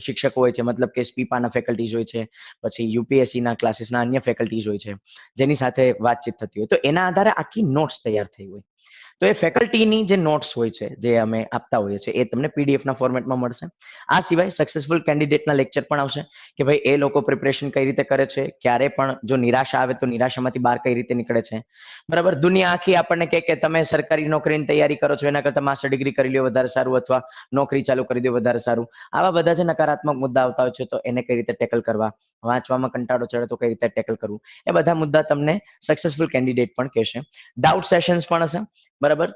શિક્ષકો હોય છે, મતલબ કે સ્પીપાના ફેકલ્ટીઝ હોય છે, પછી યુપીએસસીના ક્લાસીસના અન્ય ફેકલ્ટીઝ હોય છે જેની સાથે વાતચીત થતી હોય, તો એના આધારે આખી નોટ્સ તૈયાર થઈ હોય. તો એ ફેકલ્ટીની જે નોટ્સ હોય છે જે અમે આપતા હોઈએ છીએ એ તમને પીડીએફના ફોર્મેટમાં મળશે. આ સિવાય સક્સેસફુલ કેન્ડિડેટના લેક્ચર પણ આવશે કે ભાઈ એ લોકો પ્રિપરેશન કઈ રીતે કરે છે, ક્યારે પણ જો નિરાશા આવે તો નિરાશામાંથી બહાર કઈ રીતે નીકળે છે. બરાબર. દુનિયા આખી આપણને કહે કે તમે સરકારી નોકરીની તૈયારી કરો છો એના કરતા માસ્ટર ડિગ્રી કરી લો વધારે સારું અથવા નોકરી ચાલુ કરી દો વધારે સારું. આવા બધા જે નકારાત્મક મુદ્દા આવતા હોય છે તો એને કઈ રીતે ટેકલ કરવા, વાંચવામાં કંટાળો ચડે તો કઈ રીતે ટેકલ કરવું, એ બધા મુદ્દા તમને સક્સેસફુલ કેન્ડિડેટ પણ કહેશે. ડાઉટ સેશન્સ પણ હશે. બરાબર.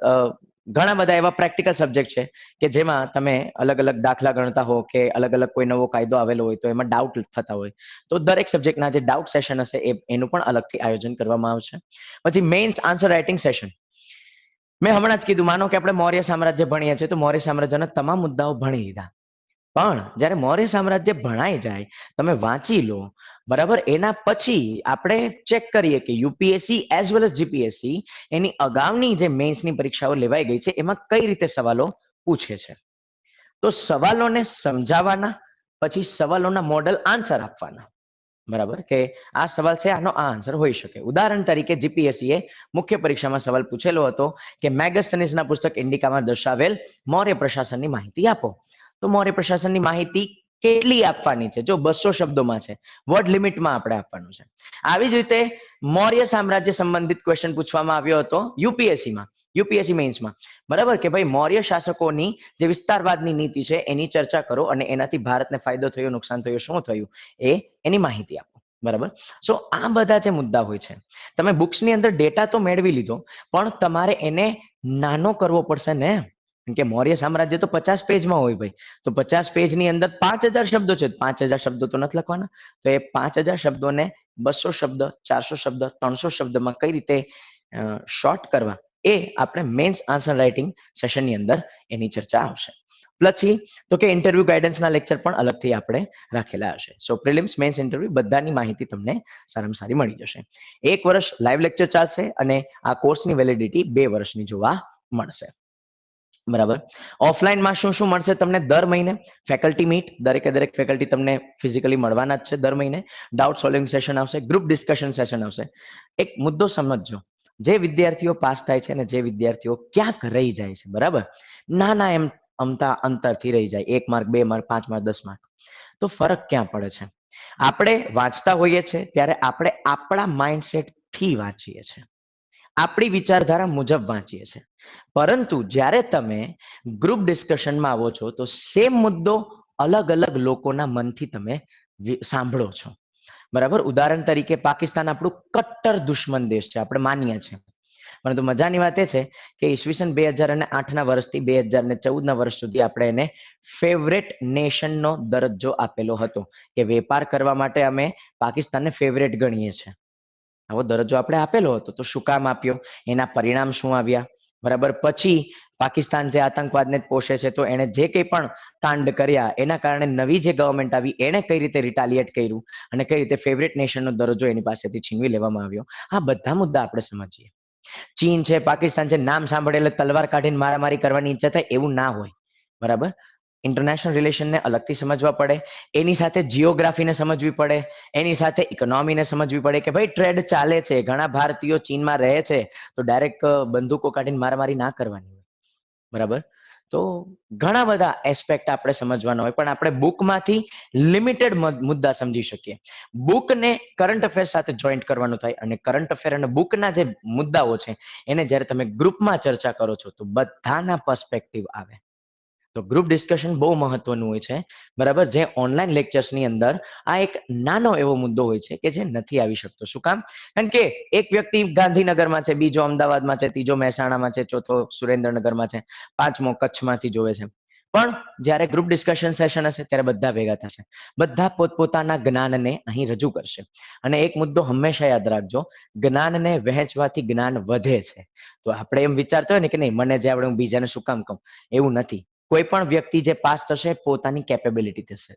ઘણા બધા એવા પ્રેક્ટિકલ સબ્જેક્ટ છે કે જેમાં તમે અલગ અલગ દાખલા ગણતા હો કે અલગ અલગ કોઈ નવો કાયદો આવેલો હોય તો એમાં ડાઉટ થતા હોય, તો દરેક સબ્જેક્ટના જે ડાઉટ સેશન હશે એનું પણ અલગથી આયોજન કરવામાં આવશે. પછી મેઇન્સ આન્સર રાઇટિંગ સેશન. મેં હમણાં જ કીધું, માનો કે આપણે મૌર્ય સામ્રાજ્ય ભણીએ છીએ તો મૌર્ય સામ્રાજ્યના તમામ મુદ્દાઓ ભણી લીધા, પણ જ્યારે મૌર્ય સામ્રાજ્ય ભણાઈ જાય, તમે વાંચી લો, બરાબર, એના પછી આપણે ચેક કરીએ કે UPSC as well as GPSC એની અગાઉની જે મેન્સની પરીક્ષાઓ લેવાઈ ગઈ છે એમાં કઈ રીતે સવાલો પૂછે છે. તો સવાલોને સમજાવવાના, પછી સવાલોના મોડલ આન્સર આપવાના. બરાબર. કે આ સવાલ છે, આનો આ આન્સર હોઈ શકે. ઉદાહરણ તરીકે જીપીએસસી એ મુખ્ય પરીક્ષામાં સવાલ પૂછેલો હતો કે મેગસ્થનીસના પુસ્તક ઇન્ડિકામાં દર્શાવેલ મૌર્ય પ્રશાસનની માહિતી આપો. તો મૌર્ય પ્રશાસનની માહિતી કેટલી આપવાની છે? જો 200 શબ્દોમાં છે, વર્ડ લિમિટમાં આપણે આપવાનું છે. આવી જ રીતે મૌર્ય સામ્રાજ્ય સંબંધિત ક્વેશ્ચન પૂછવામાં આવ્યો હતો યુપીએસસી મેઇન્સમાં. બરાબર. કે ભાઈ મૌર્ય શાસકોની જે વિસ્તારવાદની નીતિ છે એની ચર્ચા કરો અને એનાથી ભારતને ફાયદો થયો, નુકસાન થયું, શું થયું એની માહિતી આપો. બરાબર. સો આ બધા જે મુદ્દા હોય છે, તમે બુક્સની અંદર ડેટા તો મેળવી લીધો, પણ તમારે એને નાનો કરવો પડશે ને, કે મૌર્ય સામ્રાજ્ય તો 50 પેજમાં હોય ભાઈ, તો 50 પેજની અંદર 5000 શબ્દો છે, 5000 શબ્દો તો નથી લખવાના. તો એ 5000 શબ્દોને 200 શબ્દ, 400 શબ્દ, 300 શબ્દમાં કઈ રીતે શોર્ટ કરવા, એ આપણે મેન્સ આન્સર રાઇટિંગ સેશનની અંદર એની ચર્ચા આવશે. પછી તો કે ઇન્ટરવ્યુ ગાઈડન્સના લેક્ચર પણ અલગથી આપણે રાખેલા હશે. સો પ્રિલિમ્સ, મેન્સ, ઇન્ટરવ્યુ બધાની માહિતી તમને સારામાં સારી મળી જશે. 1 વર્ષ લાઈવ લેક્ચર ચાલશે અને આ કોર્સની વેલિડિટી 2 વર્ષની જોવા મળશે. બરાબર. ઓફલાઈનમાં શું શું મળશે તમને? દર મહિને ફેકલ્ટી મીટ, દરેકે દરેક ફેકલ્ટી તમને ફિઝિકલી મળવાના જ છે દર મહિને. ડાઉટ સોલ્વિંગ સેશન આવશે, ગ્રુપ ડિસ્કશન સેશન આવશે. એક મુદ્દો સમજજો, જે વિદ્યાર્થીઓ પાસ થાય છે ને જે વિદ્યાર્થીઓ ક્યાંક રહી જાય છે, બરાબર, નાના એમ અમતા અંતરથી રહી જાય, 1 માર્ક, 2 માર્ક, 5 માર્ક, 10 માર્ક, તો ફરક ક્યાં પડે છે? આપણે વાંચતા હોઈએ છીએ ત્યારે આપણે આપણા માઇન્ડસેટ થી વાંચીએ છીએ, આપણી વિચારધારા મુજબ વાંચીએ છીએ. પરંતુ જ્યારે તમે ગ્રુપ ડિસ્કશનમાં આવો છો તો સેમ મુદ્દો અલગ અલગ લોકોના મનથી તમે સાંભળો છો. બરાબર. ઉદાહરણ તરીકે પાકિસ્તાન આપણું કટ્ટર દુશ્મન દેશ છે, આપણે માનીએ છીએ. પરંતુ મજાની વાત એ છે કે ઈસવીસન 2008ના વર્ષથી 2014ના વર્ષ સુધી આપણે એને ફેવરેટ નેશનનો દરજ્જો આપેલો હતો કે વેપાર કરવા માટે અમે પાકિસ્તાનને ફેવરેટ ગણીએ છીએ. આવો દરજ્જો આપણે આપેલો હતો. તો શું કામ આપ્યો, એના પરિણામ શું આવ્યા, બરાબર. પછી પાકિસ્તાન જે આતંકવાદને પોષે છે તો એને જે કંઈ પણ કાંડ કર્યા એના કારણે નવી જે ગવર્મેન્ટ આવી એને કઈ રીતે રિટાલિએટ કર્યું અને કઈ રીતે ફેવરેટ નેશનનો દરજ્જો એની પાસેથી છીનવી લેવામાં આવ્યો. આ બધા મુદ્દા આપણે સમજીએ. ચીન છે, પાકિસ્તાન છે, નામ સાંભળે એટલે તલવાર કાઢીને મારામારી કરવાની ઈચ્છા થાય એવું ના હોય, બરાબર. ઇન્ટરનેશનલ રિલેશનને અલગથી સમજવા પડે, એની સાથે જીઓગ્રાફીને સમજવી પડે, એની સાથે ઇકોનોમીને સમજવી પડે કે ભાઈ ટ્રેડ ચાલે છે, ઘણા ભારતીયો ચીનમાં રહે છે તો ડાયરેક્ટ બંદૂકો કાઢીને મારામારી ના કરવાની હોય, બરાબર. તો ઘણા બધા એસ્પેક્ટ આપણે સમજવાના હોય, પણ આપણે બુકમાંથી લિમિટેડ મુદ્દા સમજી શકીએ. બુકને કરંટ અફેર સાથે જોઈન્ટ કરવાનું થાય અને કરંટ અફેર અને બુકના જે મુદ્દાઓ છે એને જ્યારે તમે ગ્રુપમાં ચર્ચા કરો છો તો બધાના પર્સપેક્ટિવ આવે. તો ગ્રુપ ડિસ્કશન બહુ મહત્વનું હોય છે, બરાબર. જે ઓનલાઈન લેક્ચર્સની અંદર આ એક નાનો એવો મુદ્દો હોય છે કે જે નથી આવી શકતો. શું કામ? કારણ કે એક વ્યક્તિ ગાંધીનગરમાં છે, બીજો અમદાવાદમાં છે, ત્રીજો મહેસાણામાં છે, ચોથો સુરેન્દ્રનગરમાં છે, પાંચમો કચ્છમાંથી જોવે છે. પણ જ્યારે ગ્રુપ ડિસ્કશન સેશન હશે ત્યારે બધા ભેગા થશે, બધા પોતપોતાના જ્ઞાનને અહીં રજૂ કરશે. અને એક મુદ્દો હંમેશા યાદ રાખજો, જ્ઞાનને વહેંચવાથી જ્ઞાન વધે છે. તો આપણે એમ વિચારતો હોય ને કે નહીં મને જે આવડે હું બીજાને શું કામ કહું, એવું નથી. કોઈ પણ વ્યક્તિ જે પાસ થશે પોતાની કેપેબિલિટી થશે,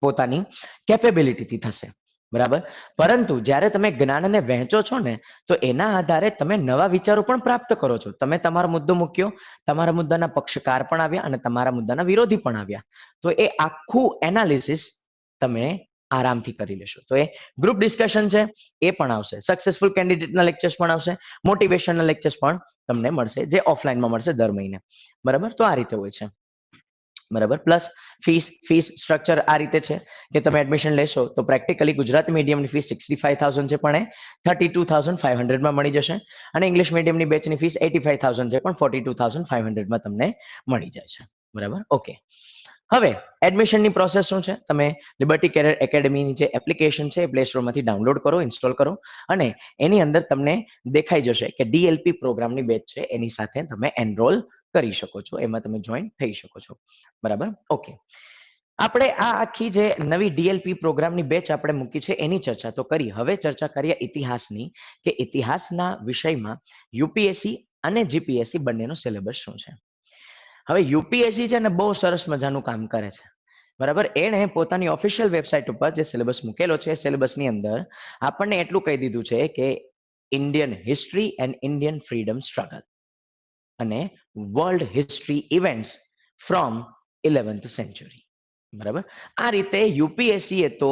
પોતાની કેપેબિલિટીથી થશે, બરાબર. પરંતુ જ્યારે તમે જ્ઞાનને વહેંચો છો ને તો એના આધારે તમે નવા વિચારો પણ પ્રાપ્ત કરો છો. તમે તમારો મુદ્દો મૂક્યો, તમારા મુદ્દાના પક્ષકાર પણ આવ્યા અને તમારા મુદ્દાના વિરોધી પણ આવ્યા. તો એ આખું એનાલિસિસ તમે આરામથી કરી લેશો. તો એ ગ્રુપ ડિસ્કશન છે એ પણ આવશે, સક્સેસફુલ કેન્ડિડેટના લેક્ચર્સ પણ આવશે, મોટિવેશનના લેક્ચર્સ પણ તમને મળશે, જે ઓફલાઈનમાં મળશે દર મહિને, બરાબર. તો આ રીતે હોય છે, બરાબર. પ્લસ ફીસ સ્ટ્રક્ચર આ રીતે છે કે તમે એડમિશન લેશો તો પ્રેક્ટિકલી ગુજરાતી મીડિયમની ફીસ 65,000 છે પણ એ 32,500 માં મળી જશે અને ઇંગ્લિશ મીડિયમની બેચની ફીસ 85,000 છે પણ 42,500 માં તમને મળી જાય છે, બરાબર. ઓકે, હવે એડમિશનની પ્રોસેસ શું છે? તમે લિબર્ટી કેરિયર એકેડમીની જે એપ્લિકેશન છે એ પ્લે સ્ટોરમાંથી ડાઉનલોડ કરો, ઇન્સ્ટોલ કરો અને એની અંદર તમને દેખાઈ જશે કે ડીએલપી પ્રોગ્રામની બેચ છે એની સાથે તમે એનરોલ કરી શકો છો, એમાં તમે જોઈન થઈ શકો છો, બરાબર. ઓકે, આપણે આ આખી જે નવી ડીએલપી પ્રોગ્રામની બેચ આપણે મૂકી છે એની ચર્ચા તો કરી. હવે ચર્ચા કરીએ ઇતિહાસની, કે ઇતિહાસના વિષયમાં યુપીએસસી અને જીપીએસસી બંનેનો સિલેબસ શું છે. હવે યુપીએસસી છે ને બહુ સરસ મજાનું કામ કરે છે, બરાબર. એણે પોતાની ઓફિશિયલ વેબસાઇટ ઉપર જે સિલેબસ મૂકેલો છે સિલેબસની અંદર આપણને એટલું કહી દીધું છે કે Indian history and Indian freedom struggle અને world history events from 11th century, બરાબર. આ રીતે યુપીએસસી એ તો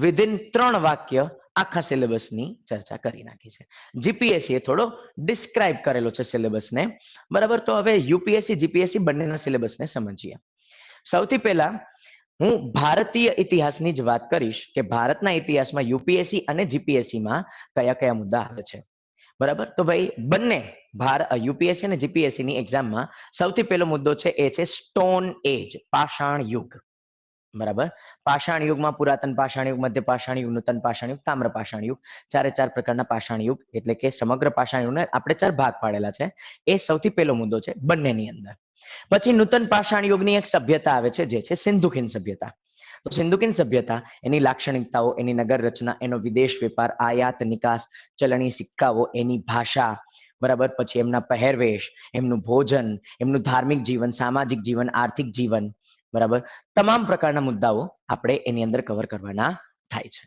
વિધિન 3 વાક્ય આખા સિલેબસની ચર્ચા કરી નાખી છે. જીપીએસસી એ થોડો ડિસ્ક્રાઇબ કરેલો છે સિલેબસને, બરાબર. તો હવે યુપીએસસી જીપીએસસી બંનેના સિલેબસને સમજીએ. સૌથી પહેલા હું ભારતીય ઇતિહાસની જ વાત કરીશ કે ભારતના ઇતિહાસમાં યુપીએસસી અને જીપીએસસીમાં કયા કયા મુદ્દા આવે છે, બરાબર. તો ભાઈ બંને યુપીએસસી અને જીપીએસસી ની એક્ઝામમાં સૌથી પહેલો મુદ્દો છે એ છે સ્ટોન એજ, પાષાણ યુગ, બરાબર. પાષાણ યુગમાં પુરાતન પાષાણ યુગ, મધ્ય પાષાણ યુગ, નૂતન પાષાણ યુગ, તામ્ર પાષાણ યુગ, ચારે ચાર પ્રકારના પાષાણ યુગ, એટલે કે સમગ્ર પાષાણ યુગને આપણે 4 ભાગ પાડેલા છે. એ સૌથી પહેલો મુદ્દો છે બંનેની અંદર. પછી નૂતન પાષાણ યુગની એક સભ્યતા આવે છે જે છે સિંધુકીન સભ્યતા. તો સિંધુકીન સભ્યતા, એની લાક્ષણિકતાઓ, એની નગર રચના, એનો વિદેશ વેપાર, આયાત નિકાસ, ચલણી સિક્કાઓ, એની ભાષા, બરાબર. પછી એમના પહેરવેશ, એમનું ભોજન, એમનું ધાર્મિક જીવન, સામાજિક જીવન, આર્થિક જીવન, બરાબર. તમામ પ્રકારના મુદ્દાઓ આપણે એની અંદર કવર કરવાના થાય છે.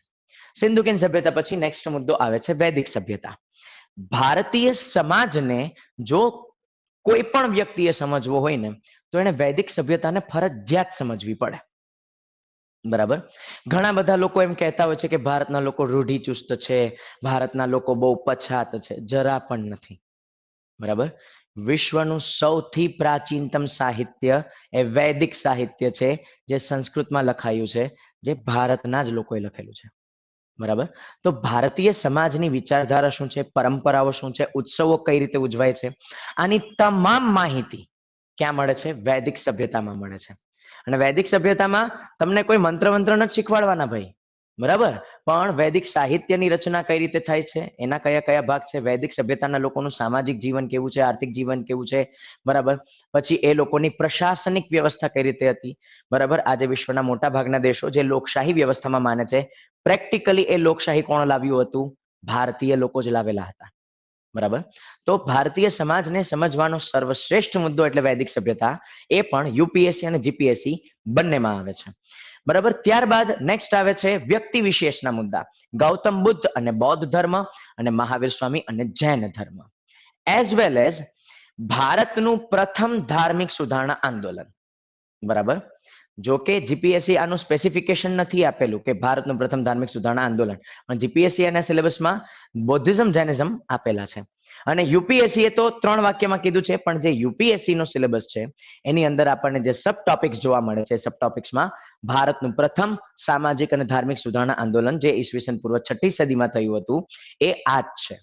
સિંધુકીન સભ્યતા પછી નેક્સ્ટ મુદ્દો આવે છે વૈદિક સભ્યતા. ભારતીય સમાજને જો કોઈ પણ વ્યક્તિએ સમજવો હોય ને તો એને વૈદિક સભ્યતાને ફરજિયાત સમજવી પડે, બરાબર. ઘણા બધા લોકો એમ કહેતા હોય છે કે ભારતના લોકો રૂઢિચુસ્ત છે, ભારતના લોકો બહુ પછાત છે. જરા પણ નથી, બરાબર. વિશ્વનું સૌથી પ્રાચીનતમ સાહિત્ય એ વૈદિક સાહિત્ય છે જે સંસ્કૃતમાં લખાયું છે, જે ભારતના જ લોકોએ લખેલું છે, બરાબર. તો ભારતીય સમાજની વિચારધારા શું છે, પરંપરાઓ શું છે, ઉત્સવો કઈ રીતે ઉજવાય છે, આની તમામ માહિતી ક્યાં મળે છે? વૈદિક સભ્યતામાં મળે છે. અને વૈદિક સભ્યતામાં તમને કોઈ મંત્ર નથી શીખવાડવાના ભાઈ, બરાબર. પણ વૈદિક સાહિત્યની રચના કઈ રીતે થાય છે, એના કયા કયા ભાગ છે, વૈદિક સભ્યતાના લોકોનું સામાજિક જીવન કેવું છે, આર્થિક જીવન કેવું છે, બરાબર. પછી એ લોકોની પ્રશાસનિક વ્યવસ્થા કઈ રીતે હતી, બરાબર. આજે વિશ્વના મોટા ભાગના દેશો જે લોકશાહી વ્યવસ્થામાં માને છે, પ્રેક્ટિકલી એ લોકશાહી કોણ લાવ્યું હતું, ભારતીય લોકો જ લાવેલા હતા, બરાબર. તો ભારતીય સમાજને સમજવાનો સર્વશ્રેષ્ઠ મુદ્દો એટલે વૈદિક સભ્યતા, એ પણ યુપીએસસી અને જીપીએસસી બંનેમાં આવે છે, બરાબર. ત્યારબાદ નેક્સ્ટ આવે છે વ્યક્તિ વિશેષના મુદ્દા, ગૌતમ બુદ્ધ અને બૌદ્ધ ધર્મ, અને મહાવીર સ્વામી અને જૈન ધર્મ, એઝ વેલ એઝ ભારતનું પ્રથમ ધાર્મિક સુધારણા આંદોલન, બરાબર. જો કે જીપીએસસી આનું સ્પેસિફિકેશન નથી આપેલું કે ભારતનું પ્રથમ ધાર્મિક સુધારણા આંદોલન, પણ જીપીએસસી એના સિલેબસમાં બૌદ્ધિઝમ જૈનિઝમ આપેલા છે. અને યુપીએસસી એ તો 3 વાક્યમાં કીધું છે, પણ જે યુપીએસસી નો સિલેબસ છે એની અંદર આપણને જે સબ ટોપિક્સ જોવા મળે છે, સબ ટોપિક્સમાં ભારતનું પ્રથમ સામાજિક અને ધાર્મિક સુધારણા આંદોલન જે ઈસવીસન પૂર્વ 6ઠી સદીમાં થયું હતું એ આ જ છે.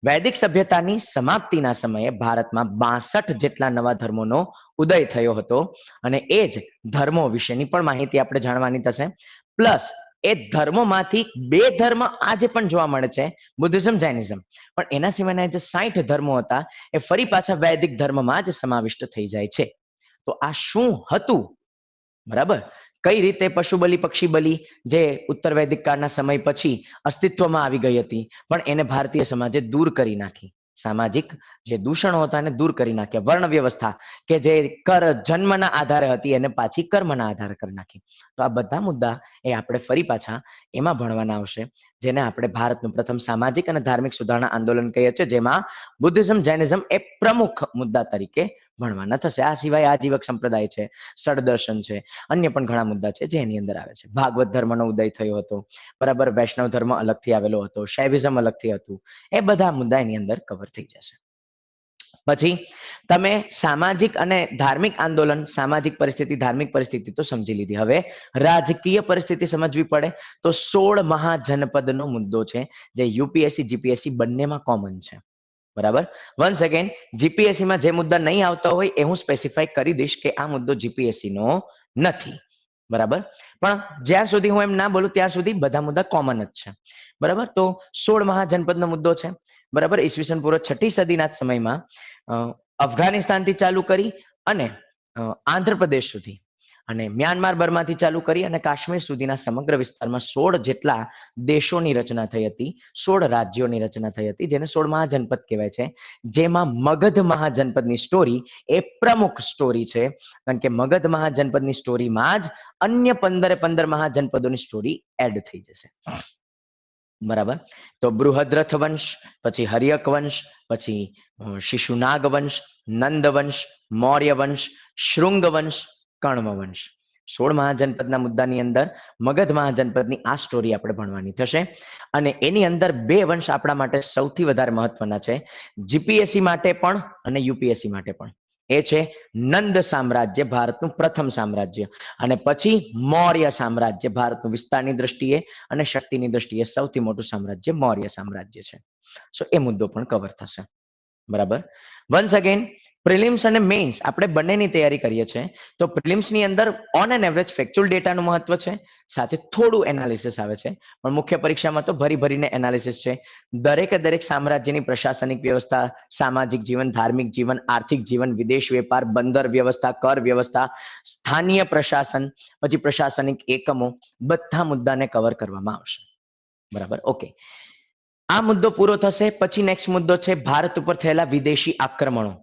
વૈદિક સભ્યતાની સમાપ્તિના સમયે ભારતમાં 62 જેટલા નવા ધર્મોનો ઉદય થયો હતો, અને એ જ ધર્મો વિશેની પણ માહિતી આપણે જાણવાની થશે. પ્લસ એ ધર્મોમાંથી 2 ધર્મ આજે પણ જોવા મળે છે, બુદ્ધિઝમ જૈનિઝમ, પણ એના સિવાયના જે 60 ધર્મો હતા એ ફરી પાછા વૈદિક ધર્મમાં જ સમાવિષ્ટ થઈ જાય છે. તો આ શું હતું, બરાબર. કઈ રીતે પશુ બલિ પક્ષી બલિ જે ઉત્તર વૈદિક કાળના સમય પછી અસ્તિત્વમાં આવી ગઈ હતી, પણ એને ભારતીય સમાજે દૂર કરી નાખી. સામાજિક જે દૂષણો હતા એને દૂર કરી નાખ્યા. વર્ણ વ્યવસ્થા કે જે કર જન્મના આધારે હતી એને પાછી કર્મના આધારે કરી નાખી. તો આ બધા મુદ્દા એ આપણે ફરી પાછા એમાં ભણવાના આવશે, જેને આપણે ભારતનું પ્રથમ સામાજિક અને ધાર્મિક સુધારણા આંદોલન કહીએ છીએ, જેમાં બુદ્ધિઝમ જૈનિઝમ એ પ્રમુખ મુદ્દા તરીકે ભણવાના થશે. આ સિવાય આજીવક સંપ્રદાય છે, સડદર્શન છે, અન્ય પણ ઘણા મુદ્દા છે જે એની અંદર આવે છે. ભાગવત ધર્મનો ઉદય થયો હતો, બરાબર. વૈષ્ણવ ધર્મ અલગથી આવેલો હતો, શૈવિઝમ અલગથી હતું, એ બધા મુદ્દા એની અંદર કવર થઈ જશે. પછી તમે સામાજિક અને ધાર્મિક આંદોલન, સામાજિક પરિસ્થિતિ, ધાર્મિક પરિસ્થિતિ તો સમજી લીધી. હવે રાજકીય પરિસ્થિતિ સમજવી પડે, તો 16 મહાજનપદનો મુદ્દો છે, જે યુપીએસસી જીપીએસસી બંનેમાં કોમન છે, બરાબર. વન્સ અગેન, જીપીએસસી માં જે મુદ્દા નહીં આવતા હોય એ હું સ્પેસિફાઈ કરી દઈશ કે આ મુદ્દો જીપીએસસી નો નથી, બરાબર. પણ જ્યાં સુધી હું એમ ના બોલું ત્યાં સુધી બધા મુદ્દા કોમન જ છે, બરાબર. તો 16 મહાજનપદનો મુદ્દો છે, બરાબર. ઈસવીસન પૂર્વ 6ઠી સદીના સમયમાં અફઘાનિસ્તાનથી ચાલુ કરી અને આંધ્રપ્રદેશ સુધી, અને મ્યાનમાર બર્માથી ચાલુ કરી અને કાશ્મીર સુધીના સમગ્ર વિસ્તારમાં 16 જેટલા દેશોની રચના થઈ હતી, 16 રાજ્યોની રચના થઈ હતી, જેને 16 મહાજનપદ કહેવાય છે. જેમાં મગધ મહાજનપદની સ્ટોરી એ પ્રમુખ સ્ટોરી છે, કારણ કે મગધ મહાજનપદની સ્ટોરીમાં જ અન્ય 15 મહાજનપદોની સ્ટોરી એડ થઈ જશે, બરાબર. તો બૃહદ્રથ વંશ, પછી હર્યક વંશ, પછી શિશુનાગ વંશ, નંદ વંશ, મૌર્ય વંશ, શૃંગ વંશ, કર્ણવ વંશ. 16 મહાજનપદના મુદ્દાની અંદર મગધ મહાજનપદની આ સ્ટોરી આપણે ભણવાની થશે. અને એની અંદર 2 વંશ આપણા માટે સૌથી વધારે મહત્વના છે, જીપીએસસી માટે પણ અને યુપીએસસી માટે પણ. એ છે નંદ સામ્રાજ્ય, ભારતનું પ્રથમ સામ્રાજ્ય, અને પછી મૌર્ય સામ્રાજ્ય, ભારતનું વિસ્તારની દ્રષ્ટિએ અને શક્તિની દ્રષ્ટિએ સૌથી મોટું સામ્રાજ્ય મૌર્ય સામ્રાજ્ય છે. સો એ મુદ્દો પણ કવર થશે, બરાબર. વન્સ અગેન, પ્રિલિમ્સ અને મેઇન્સ આપણે બંનેની તૈયારી કરીએ છીએ, તો પ્રિલિમ્સની અંદર ઓન એન એવરેજ ફેક્ચ્યુઅલ ડેટાનું મહત્વ છે, સાથે થોડું એનાલિસિસ આવે છે, પણ મુખ્ય પરીક્ષામાં તો ભરી ભરીને એનાલિસિસ છે. દરેકે દરેક સામ્રાજ્યની પ્રશાસનિક વ્યવસ્થા, સામાજિક જીવન, ધાર્મિક જીવન, આર્થિક જીવન, વિદેશ વેપાર, બંદર વ્યવસ્થા, કર વ્યવસ્થા, સ્થાનીય પ્રશાસન, પછી પ્રશાસનિક એકમો, બધા મુદ્દાને કવર કરવામાં આવશે, બરાબર. ઓકે, આ મુદ્દો પૂરો થશે પછી નેક્સ્ટ મુદ્દો છે ભારત ઉપર થયેલા વિદેશી આક્રમણો.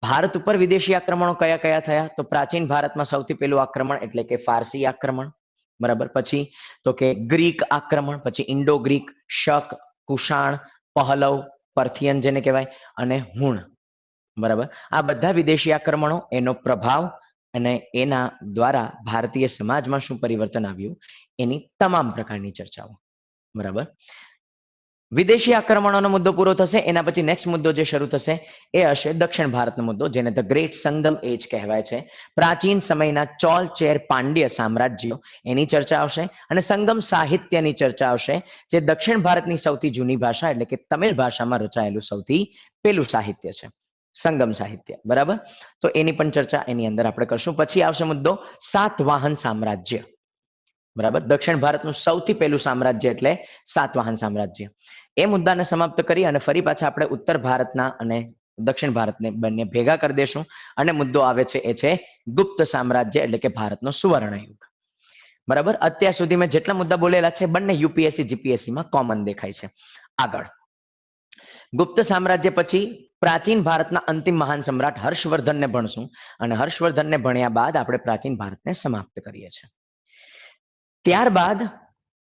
ભારત ઉપર વિદેશી આક્રમણો કયા કયા થયા, તો પ્રાચીન ભારતમાં સૌથી પહેલું આક્રમણ એટલે કે ફારસી આક્રમણ, બરાબર. પછી તો કે ગ્રીક આક્રમણ, પછી ઇન્ડો ગ્રીક, શક, કુષાણ, પહલવ, પર્થિયન જેને કહેવાય, અને હુણ, બરાબર. આ બધા વિદેશી આક્રમણો, એનો પ્રભાવ અને એના દ્વારા ભારતીય સમાજમાં શું પરિવર્તન આવ્યું, એની તમામ પ્રકારની ચર્ચાઓ, બરાબર. વિદેશી આક્રમણોનો મુદ્દો પૂરો થશે, એના પછી નેક્સ્ટ મુદ્દો જે શરૂ થશે એ હશે દક્ષિણ ભારતનો મુદ્દો, જેને ધ ગ્રેટ સંગમ એજ કહેવાય છે. પ્રાચીન સમયના ચોલ ચેર પાંડ્ય સામ્રાજ્યો, એની ચર્ચા આવશે, અને સંગમ સાહિત્યની ચર્ચા આવશે, જે દક્ષિણ ભારતની સૌથી જૂની ભાષા એટલે કે તમિલ ભાષામાં રચાયેલું સૌથી પેલું સાહિત્ય છે, સંગમ સાહિત્ય, બરાબર. તો એની પણ ચર્ચા એની અંદર આપણે કરશું. પછી આવશે મુદ્દો સાતવાહન સામ્રાજ્ય. બરાબર. દક્ષિણ ભારતનું સૌથી પહેલું સામ્રાજ્ય એટલે સાતવાહન સામ્રાજ્ય. એ મુદ્દાને સમાપ્ત કરી અને ફરી પાછા આપણે ઉત્તર ભારતના અને દક્ષિણ ભારતને બંને ભેગા કરી દેશું અને મુદ્દો આવે છે એ છે ગુપ્ત સામ્રાજ્ય એટલે કે ભારતનો સુવર્ણ યુગ. બરાબર. અત્યાર સુધી મેં જેટલા મુદ્દા બોલેલા છે બંને યુપીએસસી જીપીએસસી માં કોમન દેખાય છે. આગળ ગુપ્ત સામ્રાજ્ય પછી પ્રાચીન ભારતના અંતિમ મહાન સમ્રાટ હર્ષવર્ધનને ભણશું અને હર્ષવર્ધનને ભણ્યા બાદ આપણે પ્રાચીન ભારતને સમાપ્ત કરીએ છીએ. ત્યારબાદ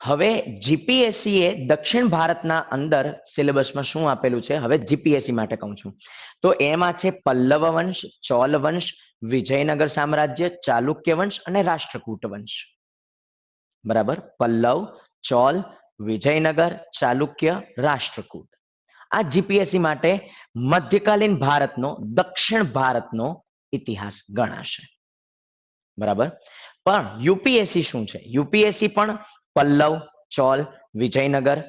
હવે જીપીએસસી એ દક્ષિણ ભારતના અંદર સિલેબસમાં શું આપેલું છે હવે જીપીએસસી માટે કહું છું તો એમાં છે પલ્લવ વંશ, ચોલ વંશ, વિજયનગર સામ્રાજ્ય, ચાલુક્ય વંશ અને રાષ્ટ્રકૂટ વંશ. બરાબર. પલ્લવ, ચોલ, વિજયનગર, ચાલુક્ય, રાષ્ટ્રકૂટ. આ જીપીએસસી માટે મધ્યકાલીન ભારતનો દક્ષિણ ભારતનો ઇતિહાસ ગણાશે. બરાબર. પણ યુપીએસસી શું છે? યુપીએસસી પણ પલ્લવ, ચોલ, વિજયનગર,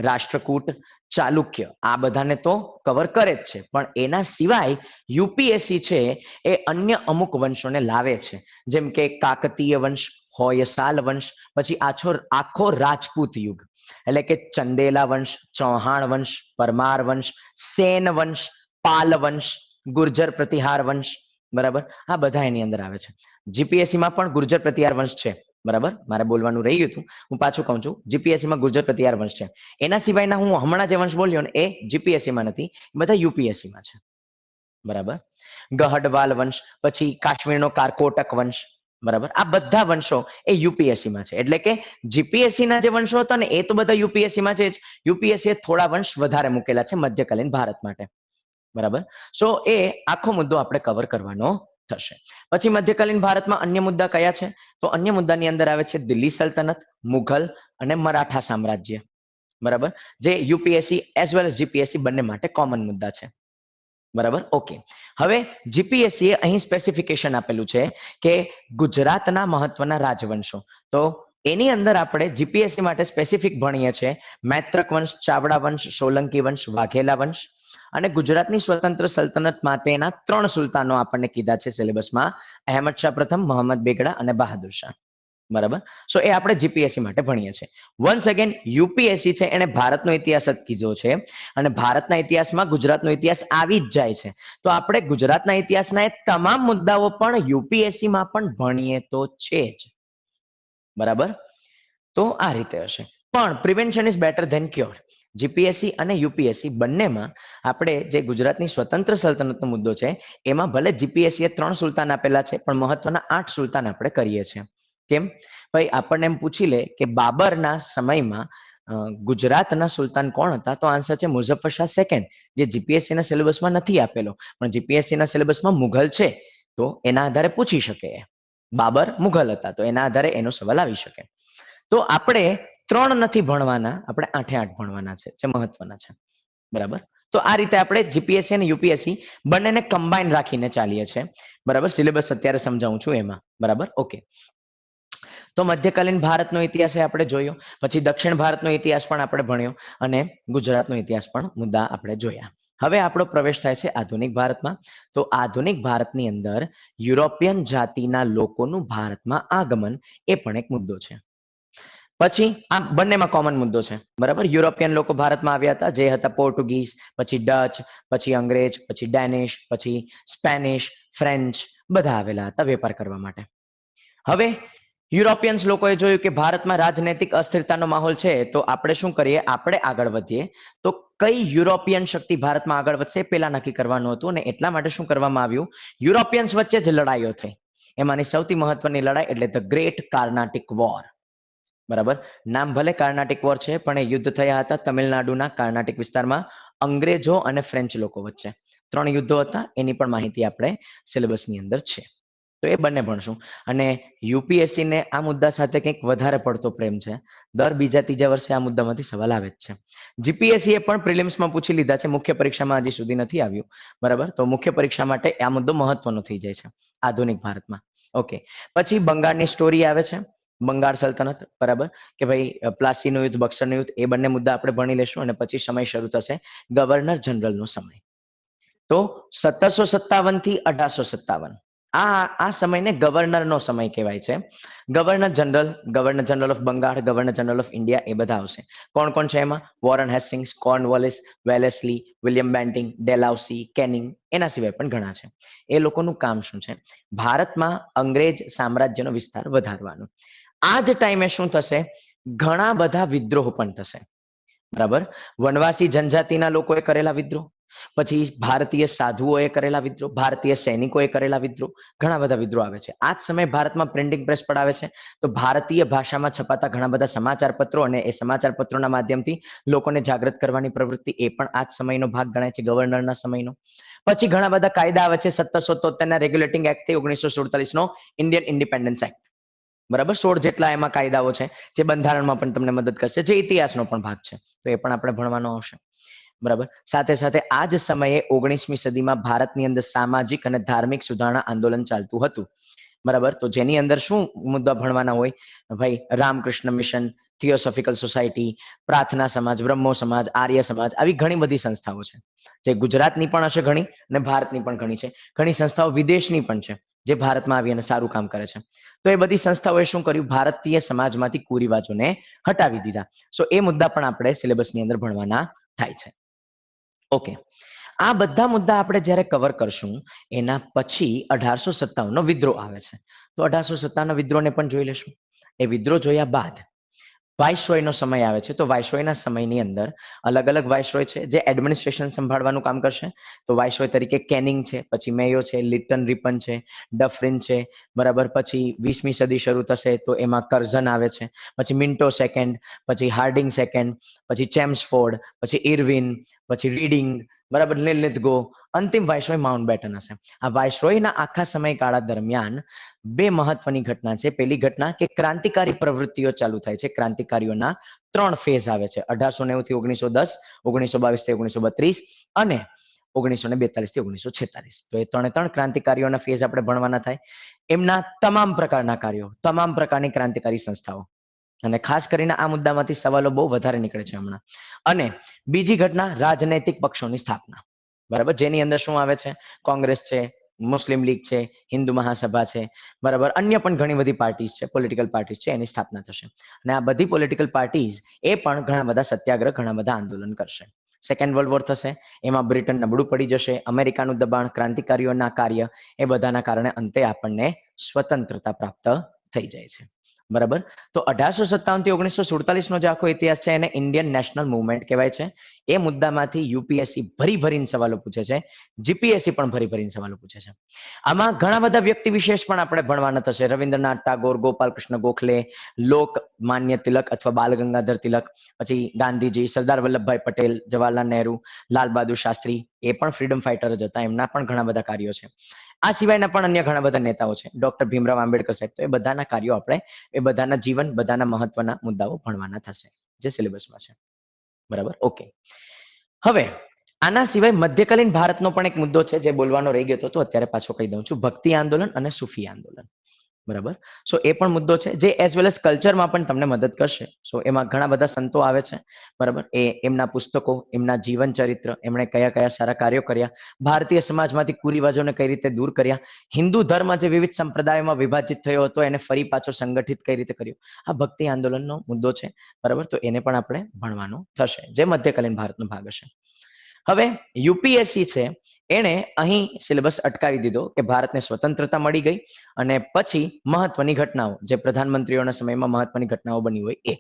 રાષ્ટ્રકૂટ, ચાલુક્ય આ બધાને તો કવર કરે જ છે, પણ એના સિવાય યુપીએસસી છે એ અન્ય અમુક વંશોને લાવે છે, જેમ કે કાકતીય વંશ, હોયસાલ વંશ, પછી આખો રાજપૂત યુગ એટલે કે ચંદેલા વંશ, ચૌહાણ વંશ, પરમાર વંશ, સેન વંશ, પાલ વંશ, ગુર્જર પ્રતિહાર વંશ. બરાબર. આ બધા એની અંદર આવે છે. જીપીએસસી માં પણ ગુર્જર પ્રતિહાર વંશ છે. બરાબર. મારે બોલવાનું રહી ગયું હતું, હું પાછું કહું છું. જીપીએસસી માં ગુર્જર પ્રતિહાર વંશ છે. એના સિવાયના હું હમણાં જે વંશ બોલ્યો ને એ જીપીએસસી માં નથી, બધા યુપીએસસી માં છે. બરાબર. ગહડવાલ વંશ, પછી કાશ્મીરનો કારકોટક વંશ. બરાબર. આ બધા વંશો એ યુપીએસસી માં છે. એટલે કે જીપીએસસી ના જે વંશો હતા ને એ તો બધા યુપીએસસી માં છે જ. યુપીએસસી થોડા વંશ વધારે મૂકેલા છે મધ્યકાલીન ભારત માટે. બરાબર. સો એ આખો મુદ્દો આપણે કવર કરવાનો થશે. પછી મધ્યકાલીન ભારતમાં અન્ય મુદ્દા કયા છે? તો અન્ય મુદ્દાની અંદર આવે છે દિલ્હી સલ્તનત, મુઘલ અને મરાઠા સામ્રાજ્ય. બરાબર. જે UPSC as well as GPSC બંને માટે કોમન મુદ્દા છે. બરાબર. ઓકે. હવે જીપીએસસી અહીં સ્પેસિફિકેશન આપેલું છે કે ગુજરાતના મહત્વના રાજવંશો. તો એની અંદર આપણે જીપીએસસી માટે સ્પેસિફિક ભણીએ છીએ મૈત્રક વંશ, ચાવડા વંશ, સોલંકી વંશ, વાઘેલા વંશ અને ગુજરાતની સ્વતંત્ર સલ્તનત માટેના 3 સુલતાનો આપણને કીધા છે સિલેબસમાં, અહેમદ શાહ પ્રથમ, મોહમ્મદ બેગડા અને બહાદુર શાહ. બરાબર. સો એ આપણે જીપીએસસી માટે ભણીએ છીએ. વન્સ અગેન યુપીએસસી છે એને ભારતનો ઇતિહાસ જ કીધો છે અને ભારતના ઇતિહાસમાં ગુજરાતનો ઇતિહાસ આવી જ જાય છે. તો આપણે ગુજરાતના ઇતિહાસના એ તમામ મુદ્દાઓ પણ યુપીએસસી માં પણ ભણીએ તો છે જ. બરાબર. તો આ રીતે હશે. પણ prevention is better than cure. GPSC અને યુપીએસસી બંનેમાં આપણે જે ગુજરાતની સ્વતંત્ર સલ્તનતનો મુદ્દો છે એમાં ભલે જીપીએસસી એ 3 સુલતાન આપેલા છે પણ મહત્વના 8 સુલતાન આપણે કરીએ છીએ. કેમ? ભાઈ આપણને એમ પૂછી લે કે બાબરના સમયમાં ગુજરાતના સુલતાન કોણ હતા? તો આન્સર છે મુઝફ્ફર શાહ સેકન્ડ, જે જીપીએસસી ના સિલેબસમાં નથી આપેલો પણ જીપીએસસી ના સિલેબસમાં મુઘલ છે તો એના આધારે પૂછી શકે. બાબર મુઘલ હતા તો એના આધારે એનો સવાલ આવી શકે. તો આપણે 3 નથી ભણવાના, આપણે 8 ભણવાના છે જે મહત્વના છે. બરાબર. તો આ રીતે આપણે જીપીએસસી અને યુપીએસસી બંનેને કમ્બાઈન રાખીને ચાલીએ છીએ. બરાબર. સિલેબસ અત્યારે સમજાવું છું એમાં. બરાબર. ઓકે. તો મધ્યકાલીન ભારતનો ઇતિહાસ આપણે જોયો, પછી દક્ષિણ ભારતનો ઇતિહાસ પણ આપણે ભણ્યો અને ગુજરાતનો ઇતિહાસ પણ મુદ્દા આપણે જોયા. હવે આપણો પ્રવેશ થાય છે આધુનિક ભારતમાં. તો આધુનિક ભારતની અંદર યુરોપિયન જાતિના લોકોનું ભારતમાં આગમન એ પણ એક મુદ્દો છે. પછી આ બંનેમાં કોમન મુદ્દો છે. બરાબર. યુરોપિયન લોકો ભારતમાં આવ્યા હતા જે હતા પોર્ટુગીઝ, પછી ડચ, પછી અંગ્રેજ, પછી ડેનિશ, પછી સ્પેનિશ, ફ્રેન્ચ બધા આવેલા હતા વેપાર કરવા માટે. હવે યુરોપિયન્સ લોકોએ જોયું કે ભારતમાં રાજનૈતિક અસ્થિરતાનો માહોલ છે તો આપણે શું કરીએ, આપણે આગળ વધીએ. તો કઈ યુરોપિયન શક્તિ ભારતમાં આગળ વધશે પેલા નક્કી કરવાનું હતું અને એટલા માટે શું કરવામાં આવ્યું, યુરોપિયન્સ વચ્ચે જ લડાઈઓ થઈ. એમાંની સૌથી મહત્વની લડાઈ એટલે ધ ગ્રેટ કાર્નાટિક વોર. બરાબર. નામ ભલે કાર્નાટિક વોર છે પણ એ યુદ્ધ થયા હતા તમિલનાડુના કાર્નાટિક વિસ્તારમાં અંગ્રેજો અને ફ્રેન્ચ લોકો વચ્ચે. 3 યુદ્ધો હતા, એની પણ માહિતી આપણે સિલેબસની અંદર છે. તો એ બંને ભણશું. અને યુપીએસસી ને આ મુદ્દા સાથે કંઈક વધારે પડતો પ્રેમ છે. દર બીજા ત્રીજા વર્ષે આ મુદ્દામાંથી સવાલ આવે જ છે. જીપીએસસી એ પણ પ્રિલિમ્સમાં પૂછી લીધા છે, મુખ્ય પરીક્ષામાં હજી સુધી નથી આવ્યું. બરાબર. તો મુખ્ય પરીક્ષા માટે આ મુદ્દો મહત્વનો થઈ જાય છે આધુનિક ભારતમાં. ઓકે. પછી બંગાળની સ્ટોરી આવે છે, બંગાળ સલ્તનત. બરાબર. કે ભાઈ પ્લાસીનું યુદ્ધ, બક્સરનું યુદ્ધ, એ બંને મુદ્દા આપણે ભણી લેશું અને પછી સમય શરૂ થશે ગવર્નર જનરલનો સમય. તો 1757 થી 1857 આ સમયને ગવર્નરનો સમય કહેવાય છે. Governor general of Bengal, governor general of India એ બધા આવશે. કોણ કોણ છે એમાં? Warren Hastings, Cornwallis, Wellesley, William Bentinck, Dalhousie, Canning, એના સિવાય પણ ઘણા છે. એ લોકોનું કામ શું છે? ભારતમાં અંગ્રેજ સામ્રાજ્યનો વિસ્તાર વધારવાનો. આ જ ટાઈમે શું થશે? ઘણા બધા વિદ્રોહ પણ થશે. બરાબર, વનવાસી જનજાતિના લોકોએ કરેલા વિદ્રોહ, પછી ભારતીય સાધુઓએ કરેલા વિદ્રોહ, ભારતીય સૈનિકોએ કરેલા વિદ્રોહ, ઘણા બધા વિદ્રોહ આવે છે. આ જ સમયે ભારતમાં પ્રિન્ટિંગ પ્રેસ પણ આવે છે. તો ભારતીય ભાષામાં છપાતા ઘણા બધા સમાચાર પત્રો અને એ સમાચાર પત્રોના માધ્યમથી લોકોને જાગૃત કરવાની પ્રવૃત્તિ એ પણ આ જ સમયનો ભાગ ગણાય છે, ગવર્નરના સમયનો. પછી ઘણા બધા કાયદા આવે છે. 1773 રેગ્યુલેટિંગ એક્ટ થી 1947 નો ઇન્ડિયન ઇન્ડિપેન્ડન્સ એક્ટ. બરાબર, 16 જેટલા એમાં કાયદાઓ છે જે બંધારણમાં પણ તમને મદદ કરશે, જે ઇતિહાસનો પણ ભાગ છે. તો એ પણ આપણે ભણવાનો આવશે. બરાબર, સાથે સાથે આ જ સમયે 19મી સદીમાં ભારતની અંદર સામાજિક અને ધાર્મિક સુધારણા આંદોલન ચાલતું હતું. બરાબર, તો જેની અંદર શું મુદ્દા ભણવાના હોય? ભાઈ, રામકૃષ્ણ મિશન, થિયોસોફિકલ સોસાયટી, પ્રાર્થના સમાજ, બ્રહ્મો સમાજ, આર્ય સમાજ, આવી ઘણી બધી સંસ્થાઓ છે, જે ગુજરાતની પણ હશે ઘણી અને ભારતની પણ ઘણી છે. ઘણી સંસ્થાઓ વિદેશની પણ છે જે ભારતમાં આવી અને સારું કામ કરે છે. તો એ બધી સંસ્થાઓએ શું કર્યું? ભારતીય સમાજમાંથી કુરિવાજોને હટાવી દીધા. સો એ મુદ્દા પણ આપણે સિલેબસની અંદર ભણવાના થાય છે. ઓકે, આ બધા મુદ્દા આપણે જ્યારે કવર કરશું એના પછી 1857 નો વિદ્રોહ આવે છે. તો 1857 વિદ્રોહને પણ જોઈ લેશું. એ વિદ્રોહ જોયા બાદ વાઇસરોયનો સમય આવે છે. તો વાઇસરોયના સમયની અંદર અલગ અલગ વાઇસરોય છે જે એડમિનિસ્ટ્રેશન સંભાળવાનું કામ કરશે. તો વાઇસરોય તરીકે કેનિંગ છે, પછી મેયો છે, લિટન રિપન છે, ડફરિન છે. બરાબર, પછી 20મી સદી શરૂ થશે તો એમાં કર્ઝન આવે છે, પછી મિન્ટો સેકન્ડ, પછી હાર્ડિંગ સેકન્ડ, પછી ચેમ્સફોર્ડ, પછી ઇરવિન, પછી રીડિંગ, બરાબર, લીલિથગો. અંતિમ વાઇસરોય માઉન્ટ બેટન હશે. આ વાઇસરોયના આખા સમયગાળા દરમિયાન બે મહત્વની ઘટના છે. પહેલી ઘટના કે ક્રાંતિકારી પ્રવૃત્તિઓ ચાલુ થાય છે. ક્રાંતિકારીઓના 3 ફેઝ આવે છે: 1890 થી 1910, 1922 થી 1932 અને 1942 થી 1946. તો એ 3 ક્રાંતિકારીઓના ફેઝ આપણે ભણવાના થાય. એમના તમામ પ્રકારના કાર્યો, તમામ પ્રકારની ક્રાંતિકારી સંસ્થાઓ, અને ખાસ કરીને આ મુદ્દામાંથી સવાલો બહુ વધારે નીકળે છે હમણાં. અને બીજી ઘટના, રાજનૈતિક પક્ષોની સ્થાપના. બરાબર, જેની અંદર શું આવે છે? કોંગ્રેસ છે, મુસ્લિમ લીગ છે, હિન્દુ મહાસભા છે, બરાબર, અન્ય પણ ઘણી બધી પાર્ટીઝ છે, પોલિટિકલ પાર્ટીઝ છે, એની સ્થાપના થશે. અને આ બધી પોલિટિકલ પાર્ટીઝ એ પણ ઘણા બધા સત્યાગ્રહ, ઘણા બધા આંદોલન કરશે. સેકન્ડ વર્લ્ડ વોર થશે, એમાં બ્રિટન નબળું પડી જશે. અમેરિકાનું દબાણ, ક્રાંતિકારીઓના કાર્ય, એ બધાના કારણે અંતે આપણને સ્વતંત્રતા પ્રાપ્ત થઈ જાય છે. બરાબર, તો 1857 થી 1947 નો જે આખો ઇતિહાસ છે એને ઇન્ડિયન નેશનલ મુવમેન્ટ કહેવાય છે. એ મુદ્દામાંથી યુપીએસસી ભરીને સવાલો પૂછે છે, જીપીએસસી પણ ભરીને સવાલો પૂછે છે. આમાં ઘણા બધા વ્યક્તિ વિશેષ પણ આપણે ભણવાના થશે. રવિન્દ્રનાથ ટાગોર, ગોપાલકૃષ્ણ ગોખલે, લોકમાન્ય તિલક અથવા બાલ ગંગાધર તિલક, પછી ગાંધીજી, સરદાર વલ્લભભાઈ પટેલ, જવાહરલાલ નહેરુ, લાલ બહાદુર શાસ્ત્રી, એ પણ ફ્રીડમ ફાઇટર જ હતા. એમના પણ ઘણા બધા કાર્યો છે. આ સિવાયના પણ અન્ય ઘણા બધા નેતાઓ છે, ડોક્ટર ભીમરાવ આંબેડકર સાહેબ. તો એ બધાના કાર્યો આપણે, એ બધાના જીવન, બધાના મહત્વના મુદ્દાઓ ભણવાના થશે જે સિલેબસમાં છે. બરાબર, ઓકે. હવે આના સિવાય મધ્યકાલીન ભારતનો પણ એક મુદ્દો છે જે બોલવાનો રહી ગયો હતો, અત્યારે પાછો કહી દઉં છું. ભક્તિ આંદોલન અને સૂફી આંદોલન. બરાબર, સો એ પણ મુદ્દો છે જે એઝ વેલ એઝ કલ્ચરમાં પણ તમને મદદ કરશે. સો એમાં ઘણા બધા સંતો આવે છે. બરાબર, એમના પુસ્તકો, એમના જીવન ચરિત્ર, એમણે કયા કયા સારા કાર્યો કર્યા, ભારતીય સમાજમાંથી કુરિવાજોને કઈ રીતે દૂર કર્યા, હિન્દુ ધર્મ જે વિવિધ સંપ્રદાયોમાં વિભાજિત થયો હતો એને ફરી પાછો સંગઠિત કઈ રીતે કર્યો, આ ભક્તિ આંદોલનનો મુદ્દો છે. બરાબર, તો એને પણ આપણે ભણવાનું થશે, જે મધ્યકાલીન ભારતનો ભાગ હશે. હવે યુપીએસસી છે, એણે અહીં સિલેબસ અટકાવી દીધો કે ભારતને સ્વતંત્રતા મળી ગઈ અને પછી મહત્વની ઘટનાઓ, જે પ્રધાનમંત્રીઓના સમયમાં મહત્વની ઘટનાઓ બની હોય એ.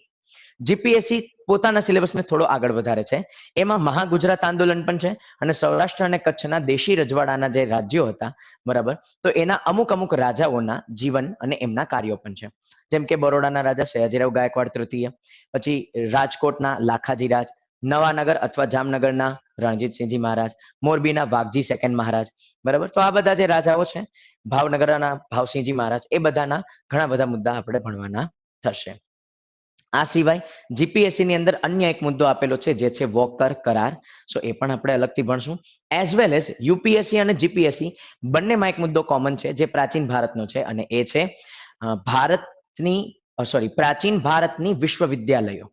જીપીએસસી પોતાના સિલેબસને થોડો આગળ વધારે છે. એમાં મહાગુજરાત આંદોલન પણ છે અને સૌરાષ્ટ્ર અને કચ્છના દેશી રજવાડાના જે રાજ્યો હતા, બરાબર, તો એના અમુક અમુક રાજાઓના જીવન અને એમના કાર્યો પણ છે. જેમ કે બરોડાના રાજા સયાજીરાવ ગાયકવાડ તૃતીય, પછી રાજકોટના લાખાજી રાજ, નવાનગર અથવા જામનગરના રણજીતસિંહજી મહારાજ, મોરબીના વાઘજી સેકન્ડ મહારાજ. બરાબર, તો આ બધા જે રાજાઓ છે, ભાવનગરના ભાવસિંહજી મહારાજ, એ બધાના ઘણા બધા મુદ્દા આપણે ભણવાના થશે. આ સિવાય જીપીએસસી ની અંદર અન્ય એક મુદ્દો આપેલો છે જે છે વોકર કરાર. સો એ પણ આપણે અલગથી ભણશું. એઝ વેલ એઝ યુપીએસસી અને જીપીએસસી બંનેમાં એક મુદ્દો કોમન છે જે પ્રાચીન ભારતનો છે, અને એ છે પ્રાચીન ભારતની વિશ્વવિદ્યાલયો.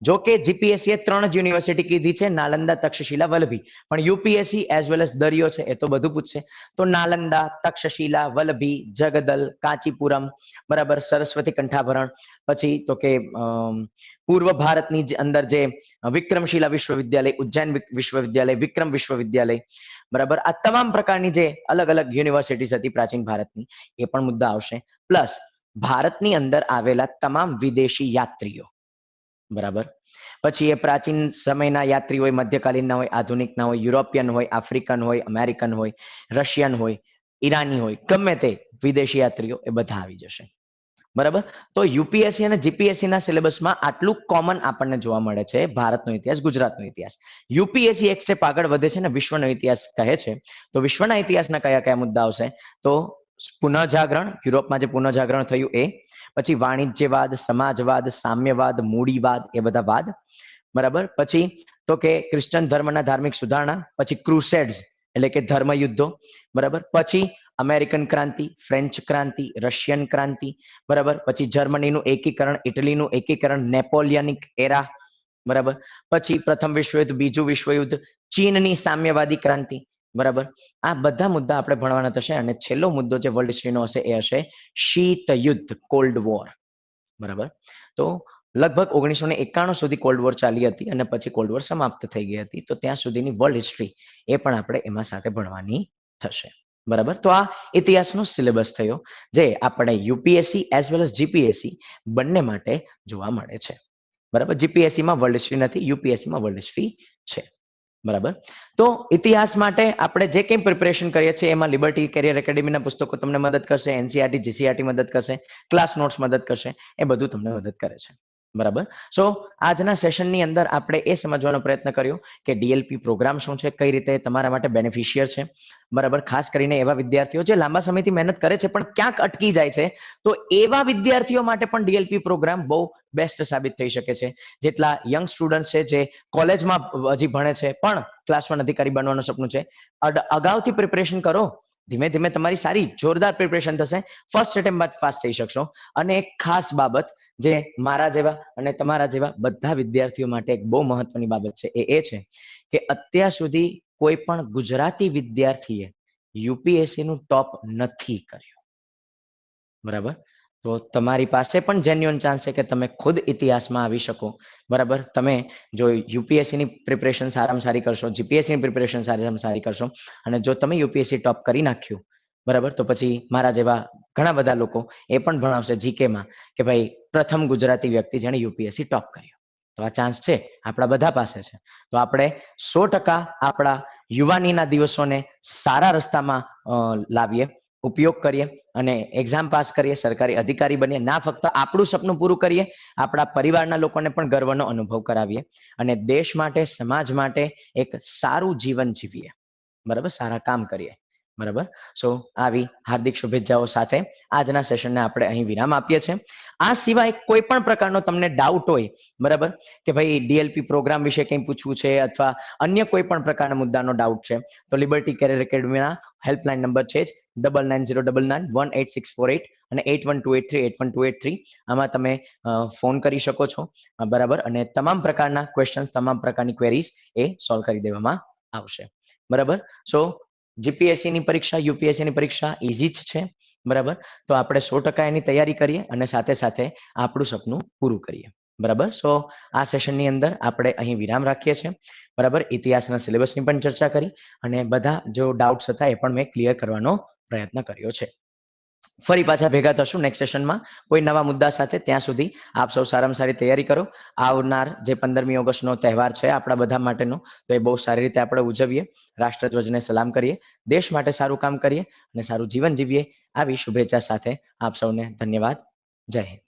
જો કે જીપીએસસી 3 જ યુનિવર્સિટી કીધી છે, નાલંદા, તક્ષશિલા, વલ્લભી, પણ યુપીએસસી એઝ વેલ એઝ દરિયો છે એ તો બધું પૂછશે. તો નાલંદા, તક્ષશિલા, વલ્લભી, જગદલ, કાંચીપુરમ, બરાબર, સરસ્વતી કંઠાભરણ, પછી તો કે પૂર્વ ભારતની અંદર જે વિક્રમશિલા વિશ્વવિદ્યાલય, ઉજ્જૈન વિશ્વવિદ્યાલય, વિક્રમ વિશ્વવિદ્યાલય, બરાબર, આ તમામ પ્રકારની જે અલગ અલગ યુનિવર્સિટીઝ હતી પ્રાચીન ભારતની એ પણ મુદ્દા આવશે. પ્લસ ભારતની અંદર આવેલા તમામ વિદેશી યાત્રીઓ, બરાબર, પછી એ પ્રાચીન સમયના યાત્રી હોય, મધ્યકાલીનના હોય, આધુનિકના હોય, યુરોપિયન હોય, આફ્રિકન હોય, અમેરિકન હોય, રશિયન હોય, ઈરાની હોય, ગમે તે વિદેશી યાત્રીઓ એ બધા આવી જશે. બરાબર. તો યુપીએસસી અને જીપીએસસી ના સિલેબસમાં આટલું કોમન આપણને જોવા મળે છે, ભારતનો ઇતિહાસ, ગુજરાતનો ઇતિહાસ. યુપીએસસી એક સ્ટેપ આગળ વધે છે ને વિશ્વનો ઇતિહાસ કહે છે. તો વિશ્વના ઇતિહાસના કયા કયા મુદ્દા આવશે? તો પુનઃજાગરણ, યુરોપમાં જે પુનઃજાગરણ થયું એ, પછી વાણિજ્યવાદ, સમાજવાદ, સામ્યવાદ, મૂડીવાદ, એ બધા વાદ, બરાબર. પછી તો કે ક્રિશ્ચન ધર્મના ધાર્મિક સુધારણા, પછી ક્રુસેડ્સ એટલે કે ધર્મયુદ્ધો, બરાબર. પછી અમેરિકન ક્રાંતિ, ફ્રેન્ચ ક્રાંતિ, રશિયન ક્રાંતિ, બરાબર. પછી જર્મનીનું એકીકરણ, ઇટલીનું એકીકરણ, નેપોલિયનિક એરા, બરાબર. પછી પ્રથમ વિશ્વયુદ્ધ, બીજું વિશ્વયુદ્ધ, ચીનની સામ્યવાદી ક્રાંતિ, બરાબર. આ બધા મુદ્દા આપણે ભણવાના થશે. અને છેલ્લો મુદ્દો જે વર્લ્ડ હિસ્ટ્રીનો હશે એ હશે શીત યુદ્ધ, કોલ્ડ વોર, બરાબર. તો લગભગ 1991 સુધી કોલ્ડ વોર ચાલી હતી અને પછી કોલ્ડ વોર સમાપ્ત થઈ ગઈ હતી. તો ત્યાં સુધીની વર્લ્ડ હિસ્ટ્રી એ પણ આપણે એમાં સાથે ભણવાની થશે, બરાબર. તો આ ઇતિહાસનો સિલેબસ થયો જે આપણે UPSC as well as GPSC બંને માટે જોવા મળે છે, બરાબર. જીપીએસસીમાં વર્લ્ડ હિસ્ટ્રી નથી, યુપીએસસીમાં વર્લ્ડ હિસ્ટ્રી છે, બરાબર. તો ઇતિહાસ માટે આપણે જે કંઈ પ્રિપેરેશન કરીએ છીએ એમાં લિબર્ટી કેરિયર એકેડેમીના પુસ્તકો તમને મદદ કરશે, એનસીઆરટી, જીસીઆરટી મદદ કરશે, ક્લાસ નોટ્સ મદદ કરશે, એ બધું તમને મદદ કરે છે, બરાબર. સો આજના સેશનની અંદર આપણે એ સમજવાનો પ્રયત્ન કર્યો કે ડીએલપી પ્રોગ્રામ શું છે, કઈ રીતે તમારા માટે બેનિફિશિયર છે, બરાબર. ખાસ કરીને એવા વિદ્યાર્થીઓ જે લાંબા સમયથી મહેનત કરે છે પણ ક્યાંક અટકી જાય છે, તો એવા વિદ્યાર્થીઓ માટે પણ ડીએલપી પ્રોગ્રામ બહુ બેસ્ટ સાબિત થઈ શકે છે. જેટલા યંગ સ્ટુડન્ટ છે જે કોલેજમાં હજી ભણે છે પણ ક્લાસ 1 અધિકારી બનવાનું સપનું છે, અગાઉથી પ્રિપેરેશન કરો, ધીમે ધીમે તમારી સારી જોરદાર પ્રિપેરેશન થશે, ફર્સ્ટ એટેમ્પમાં પાસ થઈ શકશો. અને એક ખાસ બાબત જે મારા જેવા અને તમારા જેવા બધા વિદ્યાર્થીઓ માટે એક બહુ મહત્વની બાબત છે એ છે કે અત્યાર સુધી કોઈ પણ ગુજરાતી વિદ્યાર્થીએ યુપીએસસી નું ટોપ નથી કર્યું, બરાબર. તો તમારી પાસે પણ જેન્યુઅન ચાન્સ છે કે તમે ખુદ ઇતિહાસમાં આવી શકો, બરાબર. તમે જો યુપીએસસીની પ્રિપેરેશન સારામાં સારી કરશો, જીપીએસસીની પ્રિપેરેશન સારામાં સારી કરશો અને જો તમે યુપીએસસી ટોપ કરી નાખ્યું, બરાબર, તો પછી મારા જેવા ઘણા બધા લોકો એ પણ ભણાવશે જીકેમાં કે ભાઈ પ્રથમ ગુજરાતી વ્યક્તિ જેણે યુપીએસસી ટોપ કર્યું. તો આ ચાન્સ છે આપણા બધા પાસે છે. તો આપણે 100% આપણા યુવાનીના દિવસોને સારા રસ્તામાં લાવીએ, ઉપયોગ કરીએ અને એક્ઝામ પાસ કરીએ, સરકારી અધિકારી બનીએ. ના ફક્ત આપણું સપનું પૂરું કરીએ, આપણા પરિવારના લોકોને પણ ગર્વનો અનુભવ કરાવીએ અને દેશ માટે, સમાજ માટે એક સારું જીવન જીવીએ, બરાબર, સારા કામ કરીએ, બરાબર. સો આવી હાર્દિક શુભેચ્છાઓ સાથે આજના સેશનને આપણે અહીં વિરામ આપીએ છીએ. આ સિવાય કોઈ પણ પ્રકારનો તમને ડાઉટ હોય, બરાબર, કે ભાઈ ડીએલપી પ્રોગ્રામ વિશે કંઈ પૂછવું છે અથવા અન્ય કોઈ પણ પ્રકારના મુદ્દાનો ડાઉટ છે, તો લિબર્ટી કેરિયર એકેડમીના હેલ્પલાઇન નંબર છે 9909918648 અને 8128381283. આમાં તમે ફોન કરી શકો છો, બરાબર. અને તમામ પ્રકારના ક્વેશ્ચન, તમામ પ્રકારની ક્વેરીઝ એ સોલ્વ કરી દેવામાં આવશે, બરાબર. સો જીપીએસસીની પરીક્ષા, યુપીએસસીની પરીક્ષા ઇઝી જ છે, બરાબર. તો આપણે 100% એની તૈયારી કરીએ અને સાથે સાથે આપણું સપનું પૂરું કરીએ, બરાબર. સો આ સેશનની અંદર આપણે અહીં વિરામ રાખીએ છીએ, બરાબર. ઇતિહાસના સિલેબસની પણ ચર્ચા કરી અને બધા જો ડાઉટ્સ હતા એ પણ મેં ક્લિયર કરવાનો પ્રયત્ન કર્યો છે. ફરી પાછા ભેગા થશું નેક્સ્ટ સેશનમાં કોઈ નવા મુદ્દા સાથે. ત્યાં સુધી આપ સૌ સારામાં સારી તૈયારી કરો. આવનાર જે 15મી ઓગસ્ટનો તહેવાર છે આપણા બધા માટેનો, તો એ બહુ સારી રીતે આપણે ઉજવીએ, રાષ્ટ્રધ્વજને સલામ કરીએ, દેશ માટે સારું કામ કરીએ અને સારું જીવન જીવીએ. આવી શુભેચ્છા સાથે આપ સૌને ધન્યવાદ. જય હિન્દ.